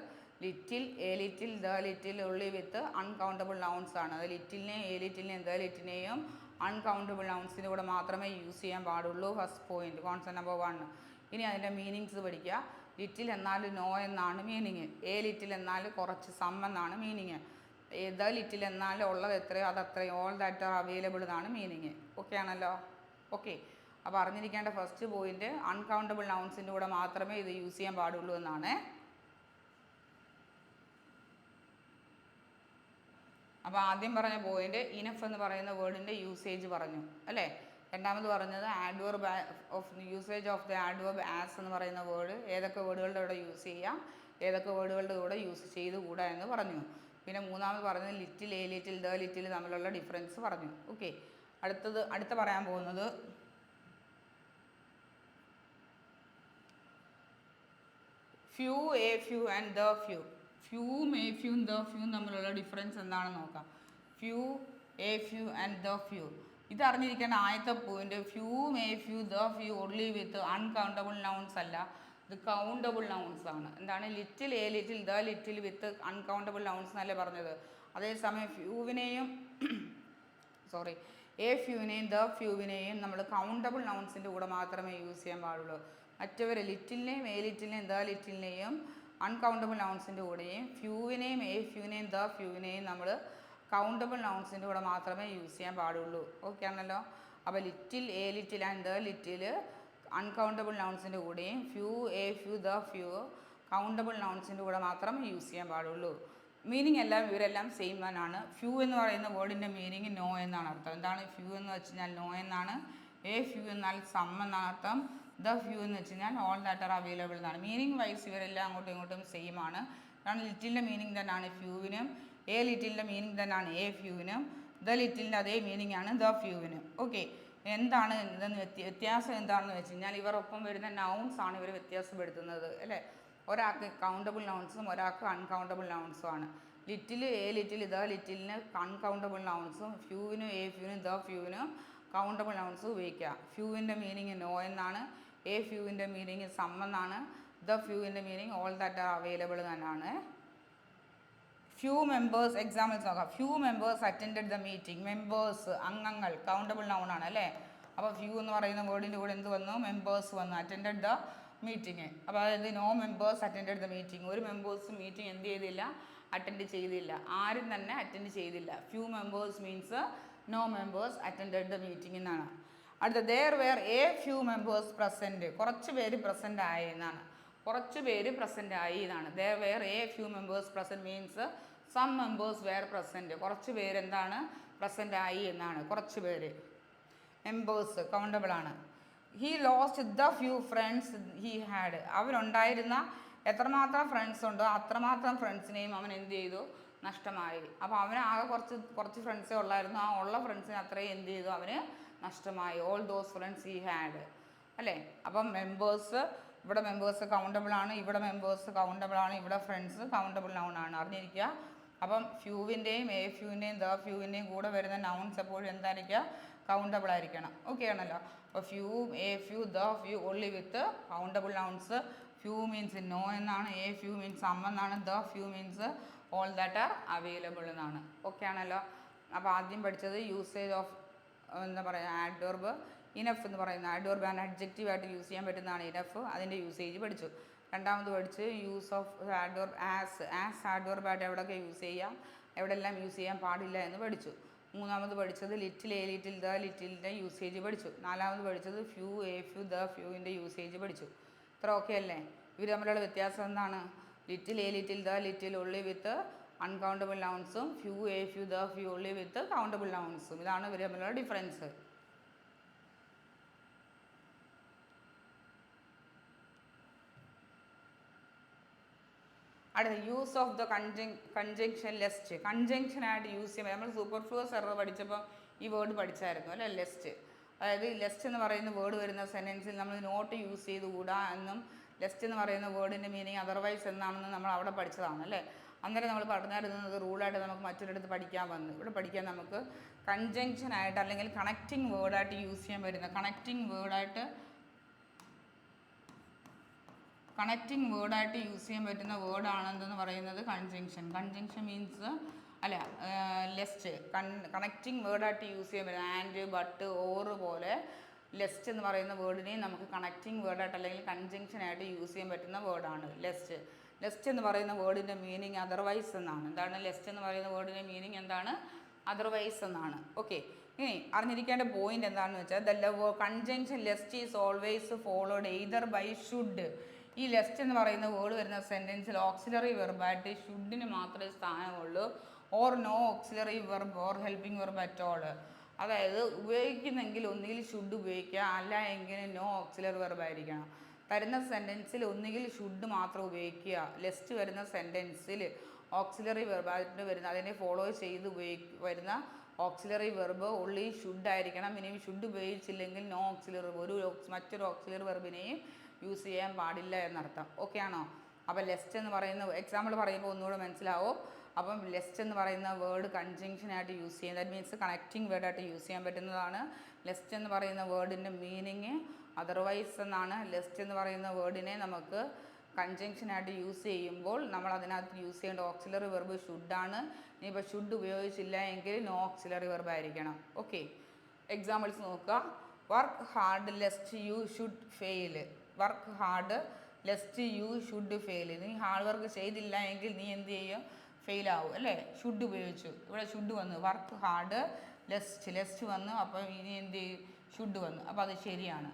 Little, a little, the little only with uncountable nouns ആണ്. അത് ലിറ്റിലിനെയും എ ലിറ്റിലിനെയും ദ ലിറ്റിനെയും അൺകൗണ്ടബിൾ നൗൺസിൻ്റെ കൂടെ മാത്രമേ യൂസ് ചെയ്യാൻ പാടുള്ളൂ. First point, concept number 1. ഇനി അതിൻ്റെ മീനിങ്സ് പഠിക്കുക. ലിറ്റിൽ എന്നാൽ നോ എന്നാണ് മീനിങ്. എ ലിറ്റിൽ എന്നാൽ കുറച്ച്, സം എന്നാണ് മീനിങ്. ദ ലിറ്റിൽ എന്നാൽ ഉള്ളത് എത്രയോ അത് അത്രയും, ഓൾ ദാറ്റ് ആർ അവൈലബിൾ എന്നാണ് മീനിങ്. ഓക്കെ ആണല്ലോ. ഓക്കെ. അപ്പോൾ അറിഞ്ഞിരിക്കേണ്ട ഫസ്റ്റ് പോയിന്റ് അൺകൗണ്ടബിൾ നൗൺസിൻ്റെ കൂടെ മാത്രമേ ഇത് യൂസ് ചെയ്യാൻ പാടുള്ളൂ എന്നാണ്. അപ്പോൾ ആദ്യം പറഞ്ഞ പോയിന്റ് ഇനഫ് എന്ന് പറയുന്ന വേർഡിൻ്റെ യൂസേജ് പറഞ്ഞു അല്ലേ. രണ്ടാമത് പറഞ്ഞത് adverb of usage of the adverb as എന്ന് പറയുന്ന വേർഡ് ഏതൊക്കെ വേർഡുകളുടെ കൂടെ യൂസ് ചെയ്യാം, ഏതൊക്കെ വേർഡുകളുടെ കൂടെ യൂസ് ചെയ്തുകൂടാ എന്ന് പറഞ്ഞു. പിന്നെ മൂന്നാമത് പറഞ്ഞത് little, a little, the little തമ്മിലുള്ള ഡിഫറൻസ് പറഞ്ഞു. ഓക്കെ. അടുത്ത പറയാൻ പോകുന്നത് few, a few and the few. ഫ്യൂവും എ ഫ്യൂവും ദ ഫ്യൂവും തമ്മിലുള്ള ഡിഫറൻസ് എന്താണെന്ന് നോക്കാം. Few, a few and the few. ഇത് അറിഞ്ഞിരിക്കേണ്ട ആദ്യത്തെ പോയിന്റ് ഫ്യൂവും a few the few only with uncountable nouns അല്ല, ഇത് കൗണ്ടബിൾ നൗൺസ് ആണ്. എന്താണ്? Little, a little, the little with uncountable nouns എന്നല്ലേ പറഞ്ഞത്. അതേസമയം ഫ്യൂവിനെയും എ ഫ്യൂവിനെയും ദ ഫ്യൂവിനെയും നമ്മൾ കൗണ്ടബിൾ നൗൺസിൻ്റെ കൂടെ മാത്രമേ യൂസ് ചെയ്യാൻ പാടുള്ളൂ. മറ്റവർ ലിറ്റിലിനെയും എ ലിറ്റിലിനെയും ദ ലിറ്റിലിനെയും അൺകൗണ്ടബിൾ നൗൺസിൻ്റെ കൂടെയും ഫ്യൂവിനെയും എ ഫ്യൂവിനെയും ദ ഫ്യൂവിനെയും നമ്മൾ കൗണ്ടബിൾ നൗൺസിൻ്റെ കൂടെ മാത്രമേ യൂസ് ചെയ്യാൻ പാടുള്ളൂ. ഓക്കെ ആണല്ലോ. അപ്പോൾ little, a little and the little uncountable നൗൺസിൻ്റെ കൂടെയും few, a few, the few countable നൗൺസിൻ്റെ കൂടെ മാത്രമേ യൂസ് ചെയ്യാൻ പാടുള്ളൂ. മീനിങ് എല്ലാം ഇവരെല്ലാം സെയിം ആണ്. ഫ്യൂ എന്ന് പറയുന്ന വേർഡിൻ്റെ മീനിങ് നോ എന്നാണ് അർത്ഥം. എന്താണ് ഫ്യൂ എന്ന് വെച്ച് കഴിഞ്ഞാൽ? നോ എന്നാണ്. എ ഫ്യൂ എന്നാൽ സം എന്നാണ് അർത്ഥം. ദ ഫ്യൂ എന്ന് വെച്ച് കഴിഞ്ഞാൽ ഓൾ ദാറ്റ് ആർ അവൈലബിൾ എന്നാണ്. മീനിങ് വൈസ് ഇവരെല്ലാം അങ്ങോട്ടും ഇങ്ങോട്ടും സെയിം ആണ്. കാരണം ലിറ്റിലിൻ്റെ മീനിങ് തന്നെയാണ് ഫ്യൂവിനും, എ ലിറ്റിലിൻ്റെ മീനിങ് തന്നെയാണ് എ ഫ്യൂവിനും, ദ ലിറ്റിലിൻ്റെ അതേ മീനിങ് ആണ് ദ ഫ്യൂവിനും. ഓക്കെ. എന്താണ് ഇതെന്ന് വ്യത്യാസം എന്താണെന്ന് വെച്ച് കഴിഞ്ഞാൽ ഇവരൊപ്പം വരുന്ന നൗൺസ് ആണ് ഇവർ വ്യത്യാസപ്പെടുത്തുന്നത് അല്ലേ. ഒരാൾക്ക് കൗണ്ടബിൾ നൗൺസും ഒരാൾക്ക് അൺകൗണ്ടബിൾ നൗൺസും ആണ്. ലിറ്റിൽ, എ ലിറ്റിൽ, ദ ലിറ്റിലിന് അൺകൗണ്ടബിൾ നൗൺസും ഫ്യൂവിനും എ ഫ്യൂവിനും ദ ഫ്യൂവിനും കൗണ്ടബിൾ നൗൺസും ഉപയോഗിക്കുക. ഫ്യൂവിൻ്റെ മീനിങ് നോ എന്നാണ്, എ ഫ്യൂവിൻ്റെ മീനിങ് സം എന്നാണ്, ദ ഫ്യൂവിൻ്റെ meaning all that are available എന്നാണ്. ഫ്യൂ മെമ്പേഴ്സ് എക്സാമ്പിൾസ് നോക്കാം. Few members attended the meeting. Members അംഗങ്ങൾ കൗണ്ടബിൾ നൗൺ ആണ് അല്ലേ. അപ്പോൾ ഫ്യൂ എന്ന് പറയുന്ന വേർഡിൻ്റെ കൂടെ എന്ത് വന്നു? മെമ്പേഴ്സ് വന്നു. Attended the meeting. അപ്പോൾ അതായത് no members attended the meeting. ഒരു മെമ്പേഴ്സും മീറ്റിംഗ് എന്ത് ചെയ്തില്ല? അറ്റൻഡ് ചെയ്തില്ല. ആരും തന്നെ അറ്റൻഡ് ചെയ്തില്ല. Few members means no members attended the meeting എന്നാണ്. അടുത്ത there were a few members present. കുറച്ച് പേര് പ്രസൻ്റ് ആയി എന്നാണ്. കുറച്ച് പേര് പ്രസൻ്റ് ആയി എന്നാണ്. there were a few members present means some members were present. കുറച്ച് പേര് എന്താണ്? പ്രസൻ്റ് ആയി എന്നാണ്. കുറച്ച് പേര് മെമ്പേഴ്സ് കൗണ്ടബിൾ ആണ്. he lost the few friends he had. അവനുണ്ടായിരുന്ന എത്രമാത്രം ഫ്രണ്ട്സ് ഉണ്ടോ അത്രമാത്രം ഫ്രണ്ട്സിനെയും അവൻ എന്ത് ചെയ്തു? നഷ്ടമായി. അപ്പോൾ അവന് ആകെ കുറച്ച് ഫ്രണ്ട്സേ ഉള്ളായിരുന്നു. ആ ഉള്ള ഫ്രണ്ട്സിനെ അത്രയും എന്ത് ചെയ്തു? അവന് നഷ്ടമായി. All those friends he had അല്ലേ. അപ്പം മെമ്പേഴ്സ് ഇവിടെ മെമ്പേഴ്സ് കൗണ്ടബിൾ ആണ്, ഇവിടെ മെമ്പേഴ്സ് കൗണ്ടബിൾ ആണ്, ഇവിടെ ഫ്രണ്ട്സ് കൗണ്ടബിൾ നൗൺ ആണ്. അറിഞ്ഞിരിക്കുക. അപ്പം ഫ്യൂവിൻ്റെയും എ ഫ്യൂവിൻ്റെയും ദ ഫ്യൂവിൻ്റെയും കൂടെ വരുന്ന നൗൺസ് എപ്പോഴും എന്തായിരിക്കുക? കൗണ്ടബിൾ ആയിരിക്കണം. ഓക്കെ ആണല്ലോ. അപ്പോൾ few, a few, the few only with countable nouns. Few means no എന്നാണ്, എ ഫ്യൂ മീൻസ് സം എന്നാണ്, the few means all that are available എന്നാണ്. ഓക്കെ ആണല്ലോ. അപ്പോൾ ആദ്യം പഠിച്ചത് യൂസേജ് ഓഫ് എന്താ പറയുക ആഡ്വർബ്. ഇനഫ് എന്ന് പറയുന്ന ആഡ്വർബ് ആൻഡ് അഡ്ജക്റ്റീവായിട്ട് യൂസ് ചെയ്യാൻ പറ്റുന്നതാണ് ഇനഫ്. അതിൻ്റെ യൂസേജ് പഠിച്ചു. രണ്ടാമത് പഠിച്ച് യൂസ് ഓഫ് ആഡ്വർബ് ആസ് ആഡ്വർബായിട്ട് എവിടെയൊക്കെ യൂസ് ചെയ്യാം, എവിടെയെല്ലാം യൂസ് ചെയ്യാൻ പാടില്ല എന്ന് പഠിച്ചു. മൂന്നാമത് പഠിച്ചത് ലിറ്റിൽ എ ലിറ്റിൽ ദ ലിറ്റിലിൻ്റെ യൂസേജ് പഠിച്ചു. നാലാമത് പഠിച്ചത് ഫ്യൂ എ ഫ്യൂ ദ ഫ്യൂവിൻ്റെ യൂസേജ് പഠിച്ചു. ഇത്ര ഓക്കെ അല്ലേ? ഇവർ തമ്മിലുള്ള വ്യത്യാസം എന്താണ്? Little a little the little only with uncountable നൗൺസും few a few the few only with countable നൗൺസും. ഇതാണ് ഇവർ തമ്മിലുള്ള ഡിഫറൻസ്. അടുത്ത use of the conjunction lest. കൺജങ്ഷനായിട്ട് യൂസ് ചെയ്യുമ്പോൾ നമ്മൾ സൂപ്പർഫ്ലൂവസ് എറർ പഠിച്ചപ്പോൾ ഈ വേർഡ് പഠിച്ചായിരുന്നു അല്ലേ, ലെസ്റ്റ്. അതായത് ലെസ്റ്റ് എന്ന് പറയുന്ന വേർഡ് വരുന്ന സെൻറ്റൻസിൽ നമ്മൾ നോട്ട് യൂസ് ചെയ്തുകൂടാ എന്നും ലെസ്റ്റ് എന്ന് പറയുന്ന വേർഡിൻ്റെ മീനിങ് അതർവൈസ് എന്നാണെന്ന് നമ്മൾ അവിടെ പഠിച്ചതാണ് അല്ലേ. അന്നേരം നമ്മൾ പറഞ്ഞിരുന്നത് റൂളായിട്ട് നമുക്ക് മറ്റൊരിടത്ത് പഠിക്കാൻ വന്നു. ഇവിടെ പഠിക്കാൻ നമുക്ക് കൺജങ്ഷനായിട്ട് അല്ലെങ്കിൽ കണക്റ്റിംഗ് വേർഡായിട്ട് യൂസ് ചെയ്യാൻ പറ്റുന്ന കണക്റ്റിംഗ് വേർഡായിട്ട് യൂസ് ചെയ്യാൻ പറ്റുന്ന വേർഡാണ് എന്തെന്ന് പറയുന്നത് കൺജങ്ഷൻ. കൺജങ്ഷൻ മീൻസ് അല്ല ലെസ്റ്റ് കണക്റ്റിംഗ് വേർഡായിട്ട് യൂസ് ചെയ്യാൻ പറ്റുന്ന ആൻഡ് ബട്ട് ഓറ് പോലെ ലെസ്റ്റ് എന്ന് പറയുന്ന വേർഡിനെയും നമുക്ക് കണക്റ്റിംഗ് വേർഡായിട്ട് അല്ലെങ്കിൽ കൺജങ്ഷനായിട്ട് യൂസ് ചെയ്യാൻ പറ്റുന്ന വേർഡാണ് ലെസ്റ്റ്. ലെസ്റ്റ് എന്ന് പറയുന്ന വേർഡിൻ്റെ മീനിങ് അതർവൈസ് എന്നാണ്. എന്താണ് ലെസ്റ്റ് എന്ന് പറയുന്ന വേർഡിൻ്റെ മീനിങ് എന്താണ്? അതർവൈസ് എന്നാണ്. ഓക്കെ. ഇനി അറിഞ്ഞിരിക്കേണ്ട പോയിന്റ് എന്താണെന്ന് വെച്ചാൽ the conjunction lest is always followed either by should. ഈ ലെസ്റ്റ് എന്ന് പറയുന്ന വേർഡ് വരുന്ന സെൻറ്റൻസിൽ ഓക്സിലറി വെർബായിട്ട് ഷുഡിന് മാത്രമേ സ്ഥാനമുള്ളൂ. Or no auxiliary verb or helping verb at all. അതായത് ഉപയോഗിക്കുന്നെങ്കിൽ ഒന്നുകിൽ ഷുഡ് ഉപയോഗിക്കുക, അല്ല എങ്കിൽ നോ ഓക്സിലറി വെർബ് ആയിരിക്കണം. തരുന്ന സെൻറ്റൻസിൽ ഒന്നുകിൽ ഷുഡ് മാത്രം ഉപയോഗിക്കുക. ലെസ്റ്റ് വരുന്ന സെൻറ്റൻസിൽ ഓക്സിലറി വെർബായിട്ട് വരുന്ന അതിനെ ഫോളോ ചെയ്ത് വരുന്ന ഓക്സിലറി വെർബ് ഉള്ളി ഷുഡ് ആയിരിക്കണം. ഇനി ഷുഡ് ഉപയോഗിച്ചില്ലെങ്കിൽ നോ ഓക്സിലറി മറ്റൊരു ഓക്സിലറി വെർബിനെയും യൂസ് ചെയ്യാൻ പാടില്ല എന്നർത്ഥം. ഓക്കെ ആണോ? അപ്പോൾ ലെസ്റ്റ് എന്ന് പറയുന്ന എക്സാമ്പിൾ പറയുമ്പോൾ ഒന്നുകൂടെ മനസ്സിലാവും. അപ്പം ലെസ്റ്റ് എന്ന് പറയുന്ന വേർഡ് കൺജങ്ഷനായിട്ട് യൂസ് ചെയ്യാം. ദാറ്റ് മീൻസ് കണക്റ്റിംഗ് വേർഡായിട്ട് യൂസ് ചെയ്യാൻ പറ്റുന്നതാണ്. ലെസ്റ്റ് എന്ന് പറയുന്ന വേർഡിൻ്റെ മീനിങ് അതർവൈസ് എന്നാണ്. ലെസ്റ്റ് എന്ന് പറയുന്ന വേർഡിനെ നമുക്ക് കൺജങ്ഷനായിട്ട് യൂസ് ചെയ്യുമ്പോൾ നമ്മൾ അതിനകത്ത് യൂസ് ചെയ്യേണ്ട ഓക്സിലറി വെർബ് ഷുഡാണ്. ഇനിയിപ്പോൾ ഷുഡ് ഉപയോഗിച്ചില്ല എങ്കിൽ നോ ഓക്സിലറി വെർബ് ആയിരിക്കണം. ഓക്കെ. എക്സാമ്പിൾസ് നോക്കുക. Work hard lest you should fail. Work hard lest you should fail. നീ ഹാർഡ് വർക്ക് ചെയ്തില്ല എങ്കിൽ നീ എന്ത് ചെയ്യും? ഫെയിലാവും അല്ലേ. ഷുഡ് ഉപയോഗിച്ചു. ഇവിടെ ഷുഡ് വന്നു. വർക്ക് ഹാർഡ് ലെസ്റ്റ് വന്നു. അപ്പോൾ ഇനി എന്ത് ചെയ്യും? ഷുഡ് വന്നു. അപ്പോൾ അത് ശരിയാണ്.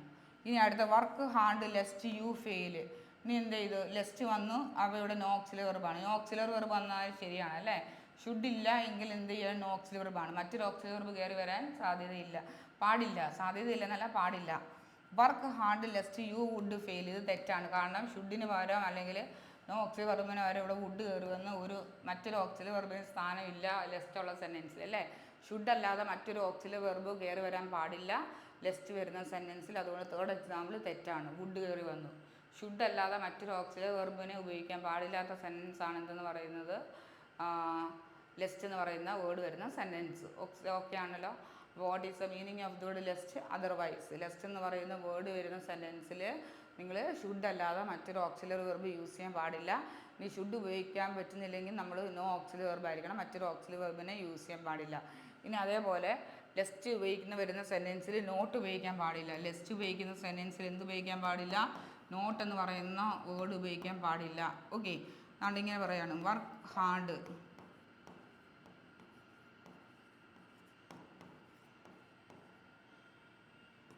ഇനി അടുത്ത work hard lest you fail. ഇനി എന്ത് ചെയ്തു? ലെസ്റ്റ് വന്നു. അപ്പോൾ ഇവിടെ നോ ഓക്സിലറി വെർബാണ്. നോ ഓക്സിലറി വെർബ് വന്നാൽ ശരിയാണ് അല്ലേ. ഷുഡ് ഇല്ല എങ്കിൽ എന്ത് ചെയ്യാൻ? നോ ഓക്സിലറി വെർബാണ്. മറ്റൊരു ഓക്സിലറി വെർബ് കയറി വരാൻ സാധ്യതയില്ല. സാധ്യതയില്ലെന്നല്ല പാടില്ല. Work hard lest you would fail. ഇത് തെറ്റാണ്. കാരണം ഷുഡിന് പകരം അല്ലെങ്കിൽ നോ ഓക്സിലറി വെർബിന് പകരം ഇവിടെ വുഡ് കയറി വന്ന് മറ്റൊരു ഓക്സിലറി വെർബിന് സ്ഥാനമില്ല ലെസ്റ്റ് ഉള്ള സെൻറ്റൻസിൽ അല്ലേ. ഷുഡ് അല്ലാതെ മറ്റൊരു ഓക്സിലറി വെർബ് കയറി വരാൻ പാടില്ല ലെസ്റ്റ് വരുന്ന സെൻറ്റൻസിൽ. അതുകൊണ്ട് തേർഡ് എക്സാമ്പിൾ തെറ്റാണ്. വുഡ് കയറി വന്നു. ഷുഡ് അല്ലാതെ മറ്റൊരു ഓക്സിലറി വെർബിനെ ഉപയോഗിക്കാൻ പാടില്ലാത്ത സെൻറ്റൻസ് ആണ് എന്തെന്ന് പറയുന്നത് ലെസ്റ്റ് എന്ന് പറയുന്ന വേർഡ് വരുന്ന സെൻറ്റൻസ്. ഓക്കെ ആണല്ലോ. What is the meaning of the word lust? Otherwise. Lust എന്ന് പറയുന്ന വേർഡ് വരുന്ന സെൻറ്റൻസിൽ നിങ്ങൾ ഷുഡ് അല്ലാതെ മറ്റൊരു ഓക്സിലറി വെർബ് യൂസ് ചെയ്യാൻ പാടില്ല. ഇനി ഷുഡ് ഉപയോഗിക്കാൻ പറ്റുന്നില്ലെങ്കിൽ നമ്മൾ നോ ഓക്സിലറി വെർബ് ആയിരിക്കണം, മറ്റൊരു ഓക്സിലറി വെർബിനെ യൂസ് ചെയ്യാൻ പാടില്ല. ഇനി അതേപോലെ ലെസ്റ്റ് വരുന്ന സെൻറ്റൻസിൽ നോട്ട് ഉപയോഗിക്കാൻ പാടില്ല. ലെസ്റ്റ് ഉപയോഗിക്കുന്ന സെൻറ്റൻസിൽ എന്ത് ഉപയോഗിക്കാൻ പാടില്ല? നോട്ട് എന്ന് പറയുന്ന വേർഡ് ഉപയോഗിക്കാൻ പാടില്ല. ഓക്കെ, അതുകൊണ്ട് ഇങ്ങനെ പറയാണ്, വർക്ക് ഹാർഡ്.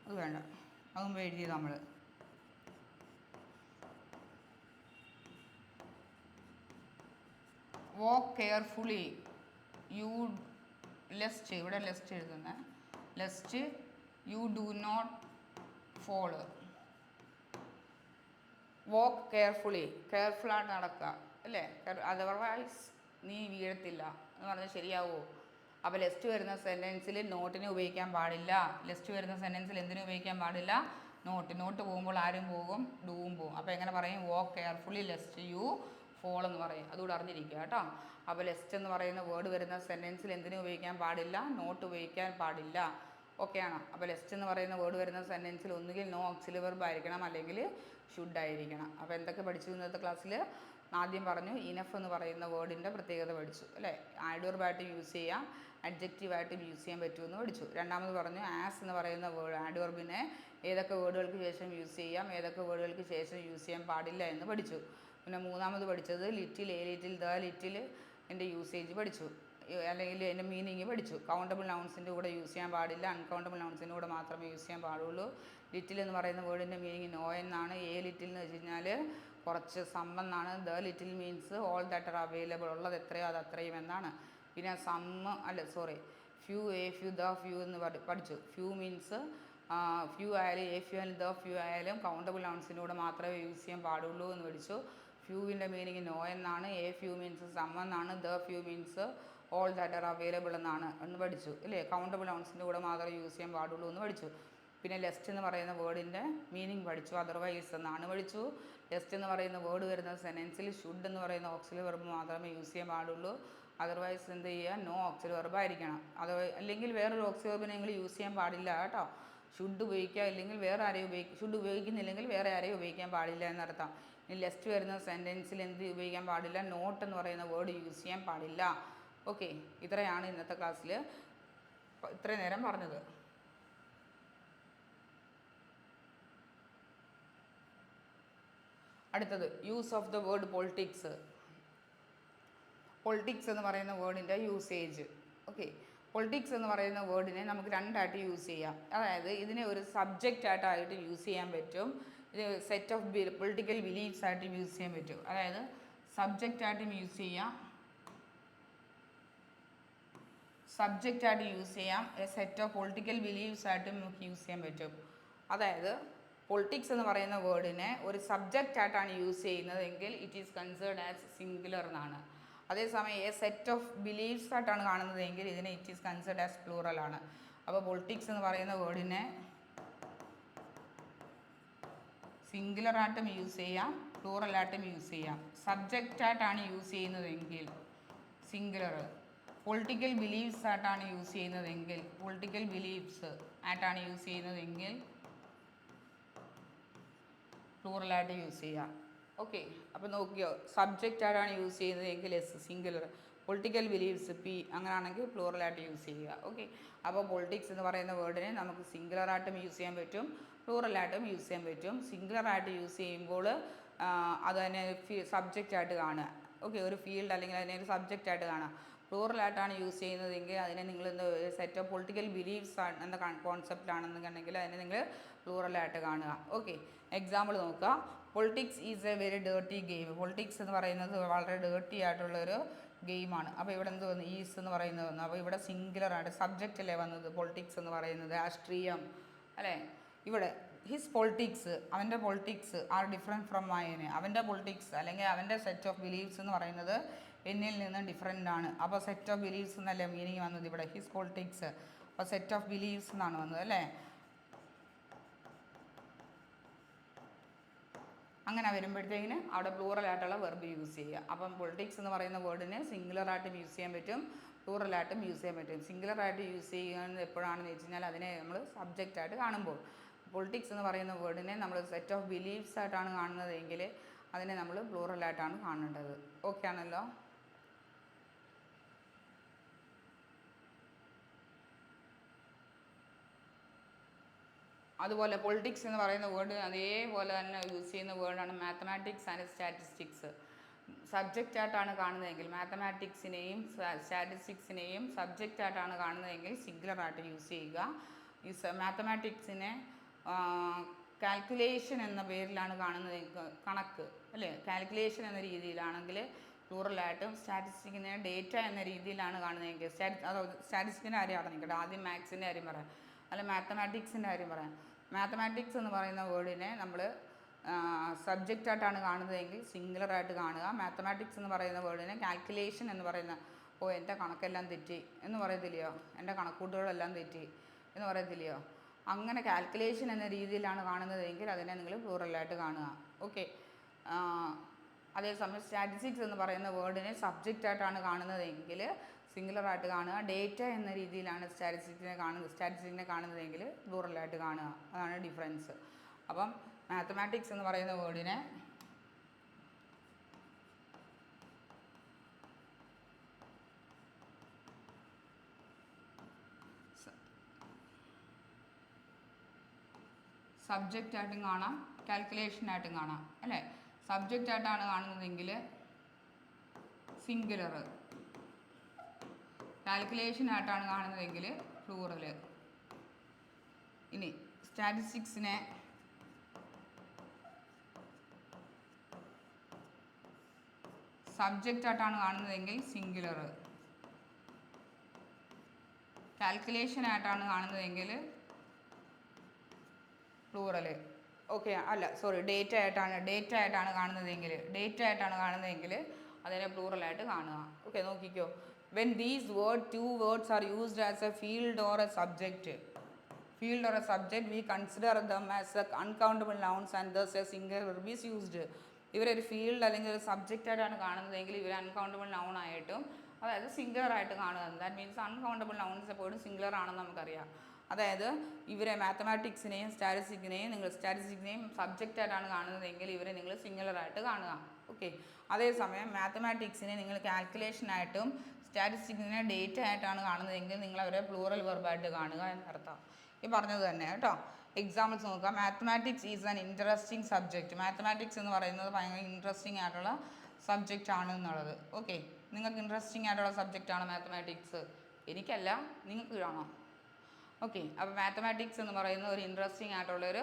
അത് വേണ്ട, അതും എഴുതിയത് നമ്മൾ. Walk carefully. യു ലെസ്റ്റ്, ഇവിടെ ലെസ്റ്റ് എഴുതുന്നത്, lest you do not follow. Walk carefully, കെയർഫുള്ളായിട്ട് നടക്കുക അല്ലേ, അതർവൈസ് നീ വീഴത്തില്ല എന്ന് പറഞ്ഞാൽ ശരിയാവുമോ? അപ്പോൾ ലെസ്റ്റ് വരുന്ന സെൻറ്റൻസിൽ നോട്ടിനെ ഉപയോഗിക്കാൻ പാടില്ല. ലെസ്റ്റ് വരുന്ന സെൻറ്റൻസിൽ എന്തിനു ഉപയോഗിക്കാൻ പാടില്ല? നോട്ട് പോകുമ്പോൾ ആരും പോകും? ഡൂവും പോകും. അപ്പോൾ എങ്ങനെ പറയും? വാക്ക് കെയർഫുള്ളി ലെസ്റ്റ് യു ഫോൾ എന്ന് പറയും. അതുകൂടെ അറിഞ്ഞിരിക്കുക കേട്ടോ. അപ്പോൾ ലെസ്റ്റ് എന്ന് പറയുന്ന വേർഡ് വരുന്ന സെൻറ്റൻസിൽ എന്തിനു ഉപയോഗിക്കാൻ പാടില്ല? നോട്ട് ഉപയോഗിക്കാൻ പാടില്ല. ഓക്കെ ആണോ? അപ്പോൾ ലെസ്റ്റ് എന്ന് പറയുന്ന വേർഡ് വരുന്ന സെൻറ്റൻസിൽ ഒന്നുകിൽ നോ ഓക്സിലറി വെർബ് ആയിരിക്കണം, അല്ലെങ്കിൽ ഷുഡ് ആയിരിക്കണം. അപ്പോൾ എന്തൊക്കെ പഠിച്ചു ഇന്നത്തെ ക്ലാസ്സിൽ? ആദ്യം പറഞ്ഞു ഇനഫ് എന്ന് പറയുന്ന വേർഡിൻ്റെ പ്രത്യേകത പഠിച്ചു അല്ലേ. ആഡ്വർബായിട്ട് യൂസ് ചെയ്യാം, അഡ്ജക്റ്റീവായിട്ടും യൂസ് ചെയ്യാൻ പറ്റുമെന്ന് പഠിച്ചു. രണ്ടാമത് പറഞ്ഞു ആസ് എന്ന് പറയുന്ന വേർഡ് ആഡ്വർബിനെ ഏതൊക്കെ വേർഡുകൾക്ക് ശേഷം യൂസ് ചെയ്യാം, ഏതൊക്കെ വേർഡുകൾക്ക് ശേഷം യൂസ് ചെയ്യാൻ പാടില്ല എന്ന് പഠിച്ചു. പിന്നെ മൂന്നാമത് പഠിച്ചത് little, a little, the little എൻ്റെ യൂസേജ് പഠിച്ചു, അല്ലെങ്കിൽ എൻ്റെ മീനിങ് പഠിച്ചു. കൗണ്ടബിൾ നൗൺസിൻ്റെ കൂടെ യൂസ് ചെയ്യാൻ പാടില്ല, അൺകൗണ്ടബിൾ നൗൺസിൻ്റെ കൂടെ മാത്രമേ യൂസ് ചെയ്യാൻ പാടുള്ളൂ. ലിറ്റിൽ എന്ന് പറയുന്ന വേർഡിൻ്റെ മീനിങ് നോ എന്നാണ്. എ ലിറ്റിൽ എന്ന് വെച്ച് കഴിഞ്ഞാൽ കുറച്ച് സമ്മെന്നാണ്. The little means all that are available, ഉള്ളത് എത്രയോ അത് അത്രയും എന്നാണ്. പിന്നെ few, a few, the few എന്ന് പഠിച്ചു. ഫ്യൂ മീൻസ് ഫ്യൂ ആയാലും എ ഫ്യൂ ആയാലും ദ ഫ്യൂ ആയാലും കൗണ്ടബിൾ നൗൺസിൻ്റെ കൂടെ മാത്രമേ യൂസ് ചെയ്യാൻ പാടുള്ളൂ എന്ന് പഠിച്ചു. ഫ്യൂവിൻ്റെ മീനിങ് നോ എന്നാണ്. എ ഫ്യൂ മീൻസ് സം എന്നാണ്. The few means all that are available എന്നാണ് എന്ന് പഠിച്ചു ഇല്ലേ. കൗണ്ടബിൾ നൗൺസിൻ്റെ കൂടെ മാത്രമേ യൂസ് ചെയ്യാൻ പാടുള്ളൂ എന്ന് പഠിച്ചു. പിന്നെ ലെസ്റ്റ് എന്ന് പറയുന്ന വേർഡിൻ്റെ മീനിങ് പഠിച്ചു, അതർവൈസ് എന്നാണ് പഠിച്ചു. ലെസ്റ്റ് എന്ന് പറയുന്ന വേർഡ് വരുന്ന സെൻറ്റൻസിൽ ഷുഡ് എന്ന് പറയുന്ന ഓക്സിലറി വെർബ് മാത്രമേ യൂസ് ചെയ്യാൻ പാടുള്ളൂ, അതർവൈസ് എന്ത് ചെയ്യുക? നോ ഓക്സിലറി വെർബ് ആയിരിക്കണം. അത് അല്ലെങ്കിൽ വേറൊരു ഓക്സിലറി വെർബിനെ നിങ്ങൾ യൂസ് ചെയ്യാൻ പാടില്ല കേട്ടോ. ഷുഡ് ഉപയോഗിക്കുക, ഇല്ലെങ്കിൽ വേറെ ആരെയും ഷുഡ് ഉപയോഗിക്കുന്നില്ലെങ്കിൽ വേറെ ആരെയും ഉപയോഗിക്കാൻ പാടില്ല എന്നർത്ഥം. ഇനി ലെസ്റ്റ് വരുന്ന സെൻറ്റൻസിൽ എന്ത് ഉപയോഗിക്കാൻ പാടില്ല? നോട്ട് എന്ന് പറയുന്ന വേർഡ് യൂസ് ചെയ്യാൻ പാടില്ല. ഓക്കെ, ഇത്രയാണ് ഇന്നത്തെ ക്ലാസ്സിൽ ഇത്രയും നേരം പറഞ്ഞത്. അടുത്തത് use of the word politics. Politics എന്ന് പറയുന്ന വേർഡിൻ്റെ യൂസേജ്. ഓക്കെ, പൊളിറ്റിക്സ് എന്ന് പറയുന്ന വേർഡിനെ നമുക്ക് രണ്ടായിട്ട് യൂസ് ചെയ്യാം. അതായത് ഇതിനെ ഒരു സബ്ജക്റ്റായിട്ടായിട്ട് യൂസ് ചെയ്യാൻ പറ്റും, ഇത് സെറ്റ് ഓഫ് പൊളിറ്റിക്കൽ ബിലീഫ്സ് ആയിട്ട് യൂസ് ചെയ്യാൻ പറ്റും. അതായത് സബ്ജക്റ്റായിട്ടും യൂസ് ചെയ്യാം, സെറ്റ് ഓഫ് പൊളിറ്റിക്കൽ ബിലീഫ്സ് ആയിട്ടും നമുക്ക് യൂസ് ചെയ്യാൻ പറ്റും. അതായത് പൊളിറ്റിക്സ് എന്ന് പറയുന്ന വേർഡിനെ ഒരു സബ്ജക്റ്റായിട്ടാണ് യൂസ് ചെയ്യുന്നതെങ്കിൽ it is considered as singular എന്നാണ്. അതേസമയം എ സെറ്റ് ഓഫ് ബിലീഫ്സ് ആയിട്ടാണ് കാണുന്നതെങ്കിൽ ഇതിനെ it is considered as plural ആണ്. അപ്പോൾ പൊളിറ്റിക്സ് എന്ന് പറയുന്ന വേർഡിനെ സിംഗുലറായിട്ടും യൂസ് ചെയ്യാം, പ്ലൂറലായിട്ടും യൂസ് ചെയ്യാം. സബ്ജക്റ്റായിട്ടാണ് യൂസ് ചെയ്യുന്നതെങ്കിൽ സിംഗുലർ, പൊളിറ്റിക്കൽ ബിലീഫ്സ് ആയിട്ടാണ് യൂസ് ചെയ്യുന്നതെങ്കിൽ പ്ലൂറലായിട്ട് യൂസ് ചെയ്യാം. ഓക്കെ, അപ്പോൾ നോക്കിയോ, സബ്ജക്റ്റായിട്ടാണ് യൂസ് ചെയ്യുന്നതെങ്കിൽ S singular, political beliefs P, അങ്ങനെയാണെങ്കിൽ പ്ലൂറലായിട്ട് യൂസ് ചെയ്യുക. ഓക്കെ, അപ്പോൾ പൊളിറ്റിക്സ് എന്ന് പറയുന്ന വേർഡിനെ നമുക്ക് സിംഗുലറായിട്ടും യൂസ് ചെയ്യാൻ പറ്റും, പ്ലൂറലായിട്ടും യൂസ് ചെയ്യാൻ പറ്റും. സിംഗുലറായിട്ട് യൂസ് ചെയ്യുമ്പോൾ അത് തന്നെ സബ്ജക്റ്റായിട്ട് കാണുക. ഓക്കെ, ഒരു ഫീൽഡ് അല്ലെങ്കിൽ അതിനെ ഒരു സബ്ജക്റ്റായിട്ട് കാണുക. പ്ലൂറലായിട്ടാണ് യൂസ് ചെയ്യുന്നതെങ്കിൽ അതിനെ നിങ്ങൾ സെറ്റ് ഓഫ് പൊളിറ്റിക്കൽ ബിലീഫ്സ് എന്ന കോൺസെപ്റ്റിലാണെന്നുണ്ടെങ്കിൽ അതിനെ നിങ്ങൾ പ്ലൂറലായിട്ട് കാണുക. ഓക്കെ, എക്സാമ്പിൾ നോക്കുക. Politics is A very dirty game. Politics എന്ന് പറയുന്നത് വളരെ ഡേർട്ടി ആയിട്ടുള്ളൊരു ഗെയിമാണ്. അപ്പോൾ ഇവിടെ എന്ത് വന്നു? ഈസ് എന്ന് പറയുന്നത് വന്നു. അപ്പോൾ ഇവിടെ സിംഗുലറായിട്ട് സബ്ജക്റ്റ് അല്ലേ വന്നത്? പൊളിറ്റിക്സ് എന്ന് പറയുന്നത് രാഷ്ട്രീയം അല്ലേ. ഇവിടെ ഹിസ് പൊളിറ്റിക്സ്, അവൻ്റെ politics are different from mine. അവൻ്റെ പൊളിറ്റിക്സ് അല്ലെങ്കിൽ അവൻ്റെ സെറ്റ് ഓഫ് ബിലീഫ്സ് എന്ന് പറയുന്നത് എന്നിൽ നിന്ന് ഡിഫറെൻ്റ് ആണ്. അപ്പോൾ സെറ്റ് ഓഫ് ബിലീഫ്സ് എന്നല്ലേ മീനിങ് വന്നത് ഇവിടെ? ഹിസ് പൊളിറ്റിക്സ്, അപ്പോൾ സെറ്റ് ഓഫ് ബിലീഫ്സ് എന്നാണ് വന്നത് അല്ലേ. അങ്ങനെ വരുമ്പോഴത്തേക്കിന് അവിടെ പ്ലൂറലായിട്ടുള്ള വെർബ് യൂസ് ചെയ്യുക. അപ്പം പൊളിറ്റിക്സ് എന്ന് പറയുന്ന വേർഡിനെ സിംഗുലറായിട്ടും യൂസ് ചെയ്യാൻ പറ്റും, പ്ലൂറലായിട്ടും യൂസ് ചെയ്യാൻ പറ്റും. സിംഗുലറായിട്ട് യൂസ് ചെയ്യുന്നത് എപ്പോഴാണെന്ന് വെച്ച് കഴിഞ്ഞാൽ അതിനെ നമ്മൾ സബ്ജക്റ്റായിട്ട് കാണുമ്പോൾ. പൊളിറ്റിക്സ് എന്ന് പറയുന്ന വേർഡിനെ നമ്മൾ സെറ്റ് ഓഫ് ബിലീഫ്സ് ആയിട്ടാണ് കാണുന്നതെങ്കിൽ അതിനെ നമ്മൾ പ്ലൂറലായിട്ടാണ് കാണേണ്ടത്. ഓക്കെ ആണല്ലോ? അതുപോലെ പൊളിറ്റിക്സ് എന്ന് പറയുന്ന വേർഡ് അതേപോലെ തന്നെ യൂസ് ചെയ്യുന്ന വേർഡാണ് മാത്തമാറ്റിക്സ് ആൻഡ് സ്റ്റാറ്റിസ്റ്റിക്സ്. സബ്ജക്റ്റായിട്ടാണ് കാണുന്നതെങ്കിൽ മാത്തമാറ്റിക്സിനെയും സ്റ്റാറ്റിസ്റ്റിക്സിനെയും സബ്ജക്റ്റായിട്ടാണ് കാണുന്നതെങ്കിൽ സിംഗുലറായിട്ട് യൂസ് ചെയ്യുക. ഈ മാത്തമാറ്റിക്സിനെ കാൽക്കുലേഷൻ എന്ന പേരിലാണ് കാണുന്നത്, കണക്ക് അല്ലേ, കാൽക്കുലേഷൻ എന്ന രീതിയിലാണെങ്കിൽ പ്ലൂറലായിട്ടും, സ്റ്റാറ്റിസ്റ്റിക്കിനെ ഡേറ്റ എന്ന രീതിയിലാണ് കാണുന്നതെങ്കിൽ സ്റ്റാറ്റിസ്റ്റിക്കിൻ്റെ കാര്യം അറിഞ്ഞിക്കട്ടെ, ആദ്യം മാത്സിൻ്റെ കാര്യം പറയാം, അല്ല മാത്തമാറ്റിക്സിൻ്റെ കാര്യം പറയാം. മാത്തമാറ്റിക്സ് എന്ന് പറയുന്ന വേർഡിനെ നമ്മൾ സബ്ജക്റ്റായിട്ടാണ് കാണുന്നതെങ്കിൽ സിംഗുലറായിട്ട് കാണുക. മാത്തമാറ്റിക്സ് എന്ന് പറയുന്ന വേർഡിനെ കാൽക്കുലേഷൻ എന്ന് പറയുന്ന, ഓ എൻ്റെ കണക്കെല്ലാം തെറ്റി എന്ന് പറയത്തില്ലയോ, എൻ്റെ കണക്കൂട്ടുകളെല്ലാം തെറ്റി എന്ന് പറയത്തില്ലയോ, അങ്ങനെ കാൽക്കുലേഷൻ എന്ന രീതിയിലാണ് കാണുന്നതെങ്കിൽ അതിനെ നിങ്ങൾ പ്ലൂറലായിട്ട് കാണുക. ഓക്കെ. അതേസമയം സ്റ്റാറ്റിസ്റ്റിക്സ് എന്ന് പറയുന്ന വേർഡിനെ സബ്ജക്റ്റായിട്ടാണ് കാണുന്നതെങ്കിൽ സിംഗുലറായിട്ട് കാണുക. ഡേറ്റ എന്ന രീതിയിലാണ് സ്റ്റാറ്റിസ്റ്റിക്സിനെ കാണുന്നതെങ്കിൽ പ്ലൂറലായിട്ട് കാണുക. അതാണ് ഡിഫറൻസ്. അപ്പം മാത്തമാറ്റിക്സ് എന്ന് പറയുന്ന വേർഡിനെ സബ്ജക്റ്റായിട്ടും കാണാം, കാൽക്കുലേഷനായിട്ടും കാണാം അല്ലേ. സബ്ജക്റ്റായിട്ടാണ് കാണുന്നതെങ്കിൽ സിംഗുലർ, കാൽക്കുലേഷനായിട്ടാണ് കാണുന്നതെങ്കിൽ പ്ലൂറൽ. ഇനി സ്റ്റാറ്റിസ്റ്റിക്സിനെ സബ്ജക്റ്റായിട്ടാണ് കാണുന്നതെങ്കിൽ സിംഗുലർ, കാൽക്കുലേഷനായിട്ടാണ് കാണുന്നതെങ്കിൽ പ്ലൂറൽ. ഓക്കെ, അല്ല സോറി, ഡേറ്റ ആയിട്ടാണ് കാണുന്നതെങ്കിൽ അതിനെ പ്ലൂറലായിട്ട് കാണുക. ഓക്കെ, നോക്കിക്കോ. When these two words are used as a field or a subject, we consider them as uncountable nouns and thus a single verb is used. ഇവരൊരു field അല്ലെങ്കിൽ ഒരു സബ്ജക്റ്റായിട്ടാണ് കാണുന്നതെങ്കിൽ ഇവർ അൺകൗണ്ടബിൾ നൗൺ ആയിട്ടും, അതായത് സിംഗുലർ ആയിട്ട് കാണുക. ദാറ്റ് മീൻസ് അൺകൗണ്ടബിൾ നൗൺസ് എപ്പോഴും സിംഗുലർ ആണെന്ന് നമുക്കറിയാം. അതായത് ഇവരെ മാത്തമാറ്റിക്സിനെയും സ്റ്റാറ്റിസ്റ്റിക്സിനെയും സബ്ജക്റ്റായിട്ടാണ് കാണുന്നതെങ്കിൽ ഇവരെ നിങ്ങൾ സിംഗുലറായിട്ട് കാണുക. ഓക്കെ. അതേസമയം മാത്തമാറ്റിക്സിനെ നിങ്ങൾ കാൽക്കുലേഷനായിട്ടും സ്റ്റാറ്റിസ്റ്റിക്സിനെ ഡേറ്റ ആയിട്ടാണ് കാണുന്നതെങ്കിൽ നിങ്ങൾ അവരെ പ്ലൂറൽ വെർബായിട്ട് കാണുക എന്നർത്ഥം. ഈ പറഞ്ഞത് തന്നെ കേട്ടോ. എക്സാമ്പിൾസ് നോക്കുക. Mathematics is an interesting subject. Mathematics എന്ന് പറയുന്നത് ഭയങ്കര ഇൻട്രസ്റ്റിംഗ് ആയിട്ടുള്ള സബ്ജക്റ്റ് ആണ് എന്നുള്ളത്. ഓക്കെ, നിങ്ങൾക്ക് ഇൻട്രസ്റ്റിംഗ് ആയിട്ടുള്ള സബ്ജക്റ്റാണ് മാത്തമാറ്റിക്സ്? എനിക്കല്ല, നിങ്ങൾക്ക് കാണോ? ഓക്കെ, അപ്പോൾ മാത്തമാറ്റിക്സ് എന്ന് പറയുന്നത് ഒരു ഇൻട്രസ്റ്റിംഗ് ആയിട്ടുള്ളൊരു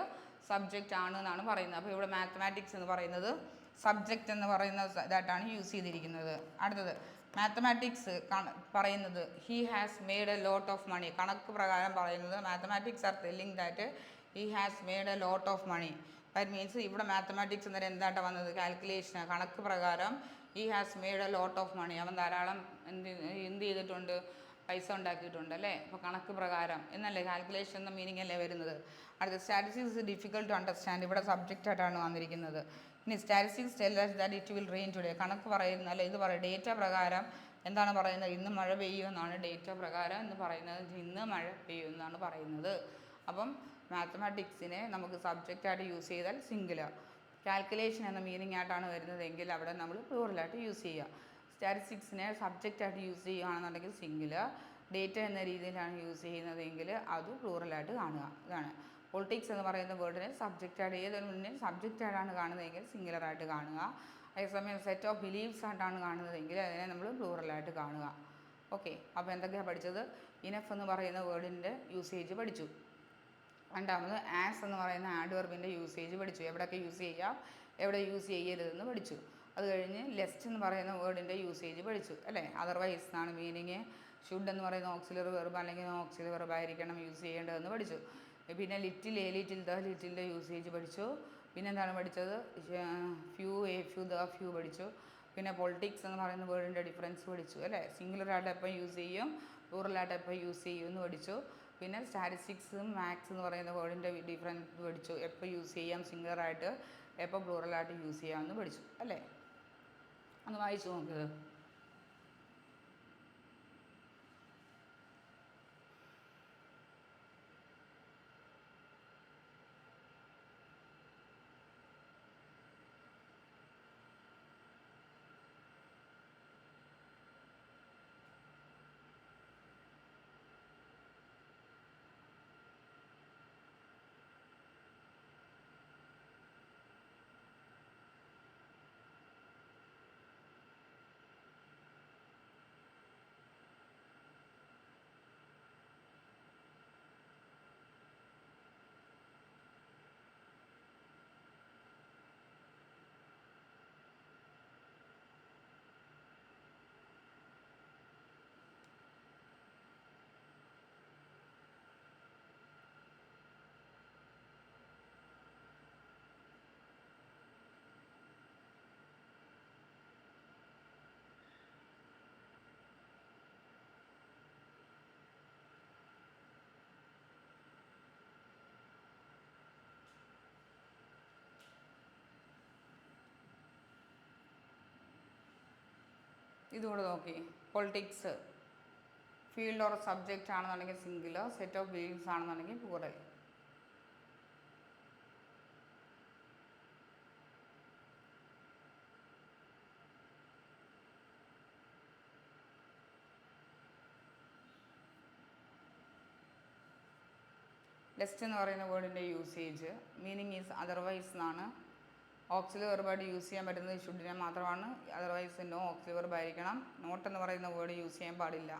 സബ്ജക്റ്റ് ആണ് എന്നാണ് പറയുന്നത്. അപ്പോൾ ഇവിടെ മാത്തമാറ്റിക്സ് എന്ന് പറയുന്നത് സബ്ജക്റ്റ് എന്ന് പറയുന്ന ഇതായിട്ടാണ് യൂസ് ചെയ്തിരിക്കുന്നത്. അടുത്തത് മാത്തമാറ്റിക്സ് പറയുന്നത് he has made a lot of money. കണക്ക് പ്രകാരം പറയുന്നത് mathematics are telling that he has made a lot of money. That means ഇവിടെ മാത്തമാറ്റിക്സ് എന്നൊരു എന്തായിട്ടാണ് വന്നത്? കാൽക്കുലേഷൻ. കണക്ക് പ്രകാരം he has made a lot of money. അവൻ ധാരാളം എന്ത് ചെയ്തിട്ടുണ്ട്? പൈസ ഉണ്ടാക്കിയിട്ടുണ്ട് അല്ലേ. അപ്പോൾ കണക്ക് പ്രകാരം എന്നല്ലേ, കാൽക്കുലേഷൻ എന്ന മീനിങ് അല്ലേ വരുന്നത്. അടുത്ത statistics is difficult to understand. ഇവിടെ സബ്ജക്റ്റായിട്ടാണ് വന്നിരിക്കുന്നത്. ഇനി statistics tell us that it will rain today. കണക്ക് പറയുന്ന അല്ലെ, ഇത് പറയും ഡേറ്റ പ്രകാരം എന്താണ് പറയുന്നത്? ഇന്ന് മഴ പെയ്യുമെന്നാണ് ഡേറ്റ പ്രകാരം എന്ന് പറയുന്നത്. ഇന്ന് മഴ പെയ്യുമെന്നാണ് പറയുന്നത്. അപ്പം മാത്തമാറ്റിക്സിനെ നമുക്ക് സബ്ജക്റ്റായിട്ട് യൂസ് ചെയ്താൽ സിംഗുലർ, കാൽക്കുലേഷൻ എന്ന മീനിങ് ആയിട്ടാണ് വരുന്നതെങ്കിൽ അവിടെ നമ്മൾ പ്ലൂറലായിട്ട് യൂസ് ചെയ്യുക. സ്റ്റാറ്റിസ്റ്റിക്സിനെ സബ്ജക്റ്റായിട്ട് യൂസ് ചെയ്യുകയാണെന്നുണ്ടെങ്കിൽ സിംഗുലർ, ഡേറ്റ എന്ന രീതിയിലാണ് യൂസ് ചെയ്യുന്നതെങ്കിൽ അത് പ്ലൂറലായിട്ട് കാണുക. ഇതാണ് പൊളിറ്റിക്സ് എന്ന് പറയുന്ന വേർഡിനെ സബ്ജക്റ്റായിട്ട്, ഏതൊരു മുന്നിൽ സബ്ജക്റ്റായിട്ടാണ് കാണുന്നതെങ്കിൽ സിംഗുലറായിട്ട് കാണുക. അതേസമയം സെറ്റ് ഓഫ് ബിലീഫ്സ് ആയിട്ടാണ് കാണുന്നതെങ്കിൽ അതിനെ നമ്മൾ പ്ലൂറലായിട്ട് കാണുക. ഓക്കെ, അപ്പോൾ എന്തൊക്കെയാണ് പഠിച്ചത്? ഇനഫ് എന്ന് പറയുന്ന വേർഡിൻ്റെ യൂസേജ് പഠിച്ചു. രണ്ടാമത് ആസ് എന്ന് പറയുന്ന ആഡ് വെർബിൻ്റെ യൂസേജ് പഠിച്ചു. എവിടെയൊക്കെ യൂസ് ചെയ്യാം, എവിടെ യൂസ് ചെയ്യരുതെന്ന് പഠിച്ചു. അത് കഴിഞ്ഞ് ലെസ്റ്റ് എന്ന് പറയുന്ന വേർഡിൻ്റെ യൂസേജ് പഠിച്ചു അല്ലേ. അതർവൈസ് എന്നാണ് മീനിങ്. ഷുഡ് എന്ന് പറയുന്ന ഓക്സിലറി വെർബ് അല്ലെങ്കിൽ ഓക്സിലറി വെർബായിരിക്കണം യൂസ് ചെയ്യേണ്ടതെന്ന് പഠിച്ചു. പിന്നെ ലിറ്റിൽ ലിറ്റിലിൻ്റെ യൂസേജ് പഠിച്ചു. പിന്നെ എന്താണ് പഠിച്ചത്? ഫ്യൂ ഫ്യൂ പഠിച്ചു. പിന്നെ പൊളിറ്റിക്സ് എന്ന് പറയുന്ന വേർഡിൻ്റെ ഡിഫറൻസ് പഠിച്ചു അല്ലേ. സിംഗുലറായിട്ട് എപ്പോൾ യൂസ് ചെയ്യും, പ്ലൂറലായിട്ട് എപ്പോൾ യൂസ് ചെയ്യും എന്ന് പഠിച്ചു. പിന്നെ സ്റ്റാറ്റിസ്റ്റിക്സും മാത്സ് എന്ന് പറയുന്ന വേർഡിൻ്റെ ഡിഫറൻസ് പഠിച്ചു. എപ്പോൾ യൂസ് ചെയ്യാം സിംഗുലറായിട്ട്, എപ്പോൾ പ്ലൂറലായിട്ട് യൂസ് ചെയ്യാമെന്ന് പഠിച്ചു അല്ലേ. ഒന്ന് വായിച്ചു നോക്കുക. ഇതുകൂടെ നോക്കി. പൊളിറ്റിക്സ് ഫീൽഡ് ഓർ സബ്ജക്റ്റ് ആണെന്നുണ്ടെങ്കിൽ സിംഗുലർ, സെറ്റ് ഓഫ് ബീയിങ്സ് ആണെന്നുണ്ടെങ്കിൽ പ്ലൂറൽ. ലെസ്റ്റ് എന്ന് പറയുന്ന വേർഡിൻ്റെ യൂസേജ് മീനിങ് ഈസ് അതർവൈസ് എന്നാണ്. ഓക്സിലറി വെർബായിട്ട് യൂസ് ചെയ്യാൻ പറ്റുന്നത് ഷുഡിനെ മാത്രമാണ്. അതർവൈസ് നോ ഓക്സിലറി വെർബ് ആയിരിക്കണം. നോട്ട് എന്ന് പറയുന്ന വേർഡ് യൂസ് ചെയ്യാൻ പാടില്ല.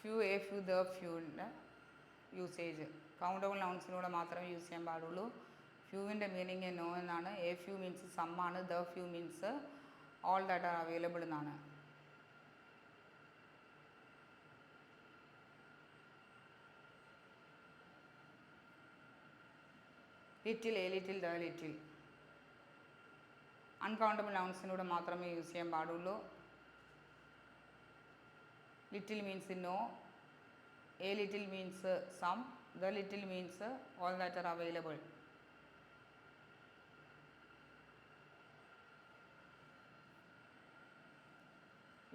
ഫ്യൂ, എ ഫ്യൂ, ദ ഫ്യൂവിൻ്റെ യൂസേജ് കൗണ്ടബിൾ നൗൺസിലൂടെ മാത്രമേ യൂസ് ചെയ്യാൻ പാടുള്ളൂ. ഫ്യൂവിൻ്റെ മീനിങ് നോ എന്നാണ്. എ ഫ്യൂ മീൻസ് സം ആണ്. The few means all that are available എന്നാണ്. Little, a little, the little uncountable നൗൺസിലൂടെ മാത്രമേ യൂസ് ചെയ്യാൻ പാടുള്ളൂ. Little means no, a little means some, the little means all that are available.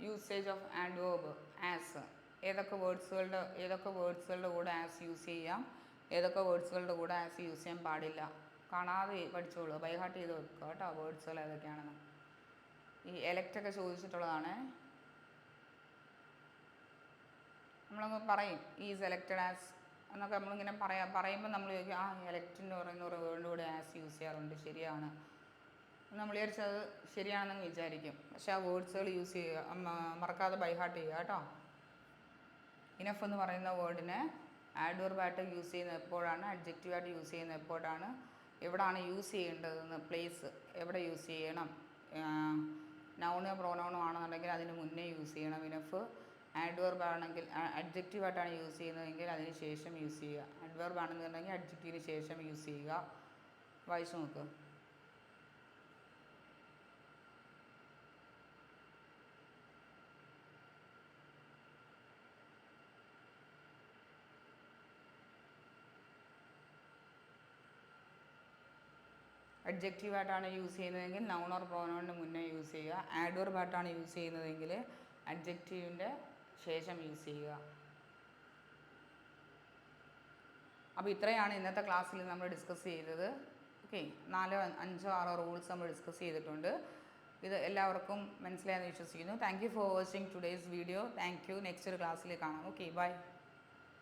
Usage of adverb as. ഏതൊക്കെ വേർഡ്സുകളുടെ കൂടെ as use ചെയ്യാം, ഏതൊക്കെ വേർഡ്സുകളുടെ കൂടെ ആസ് യൂസ് ചെയ്യാൻ പാടില്ല. കാണാതെ പഠിച്ചോളൂ, ബൈ ഹാർട്ട് ചെയ്ത് വെക്കുക കേട്ടോ വേർഡ്സുകൾ ഏതൊക്കെയാണെന്ന്. ഈ എലക്റ്റൊക്കെ ചോദിച്ചിട്ടുള്ളതാണ്. നമ്മളങ്ങ് പറയും ഈ സെലക്റ്റഡ് ആസ് എന്നൊക്കെ നമ്മളിങ്ങനെ പറയുമ്പോൾ നമ്മൾ ചോദിക്കും ആ എലക്റ്റ് എന്ന് പറയുന്ന ഒരു വേർഡിൻ്റെ കൂടെ ആസ് യൂസ് ചെയ്യാറുണ്ട്, ശരിയാണ്. നമ്മൾ വിചാരിച്ചത് ശരിയാണെന്ന് വിചാരിക്കും. പക്ഷേ ആ വേർഡ്സുകൾ യൂസ് ചെയ്യുക, മറക്കാതെ ബൈ ഹാർട്ട് ചെയ്യുക കേട്ടോ. ഇനഫ് എന്ന് പറയുന്ന വേർഡിനെ ആഡ്വർബായിട്ട് യൂസ് ചെയ്യുന്നത് എപ്പോഴാണ്, അഡ്ജക്റ്റീവായിട്ട് യൂസ് ചെയ്യുന്നത് എപ്പോഴാണ്, എവിടെയാണ് യൂസ് ചെയ്യേണ്ടതെന്ന്, പ്ലേസ് എവിടെ യൂസ് ചെയ്യണം. നൗണോ പ്രോനൗണോ ആണെന്നുണ്ടെങ്കിൽ അതിന് മുന്നേ യൂസ് ചെയ്യണം ഇനഫ്. ആഡ്വർബ് ആണെങ്കിൽ അഡ്ജക്റ്റീവായിട്ടാണ് യൂസ് ചെയ്യുന്നതെങ്കിൽ അതിന് ശേഷം യൂസ് ചെയ്യുക. അഡ്വർബ് ആണെന്നുണ്ടെങ്കിൽ അഡ്ജക്റ്റീവിന് ശേഷം യൂസ് ചെയ്യുക. വായിച്ചു നോക്ക്. അഡ്ജക്റ്റീവായിട്ടാണ് യൂസ് ചെയ്യുന്നതെങ്കിൽ നൗൺ ഓർ പ്രോനൗണിന് മുന്നേ യൂസ് ചെയ്യുക. ആഡ്വർബായിട്ടാണ് യൂസ് ചെയ്യുന്നതെങ്കിൽ അഡ്ജക്റ്റീവിൻ്റെ ശേഷം യൂസ് ചെയ്യുക. അപ്പോൾ ഇത്രയാണ് ഇന്നത്തെ ക്ലാസ്സിൽ നമ്മൾ ഡിസ്കസ് ചെയ്തത്. ഓക്കെ, 4, 5, 6 റൂൾസ് നമ്മൾ ഡിസ്കസ് ചെയ്തിട്ടുണ്ട്. ഇത് എല്ലാവർക്കും മനസ്സിലായെന്ന് വിശ്വസിക്കുന്നു. Thank you for watching today's video. Thank you. Next ഒരു ക്ലാസ്സിൽ കാണാം. Okay, by.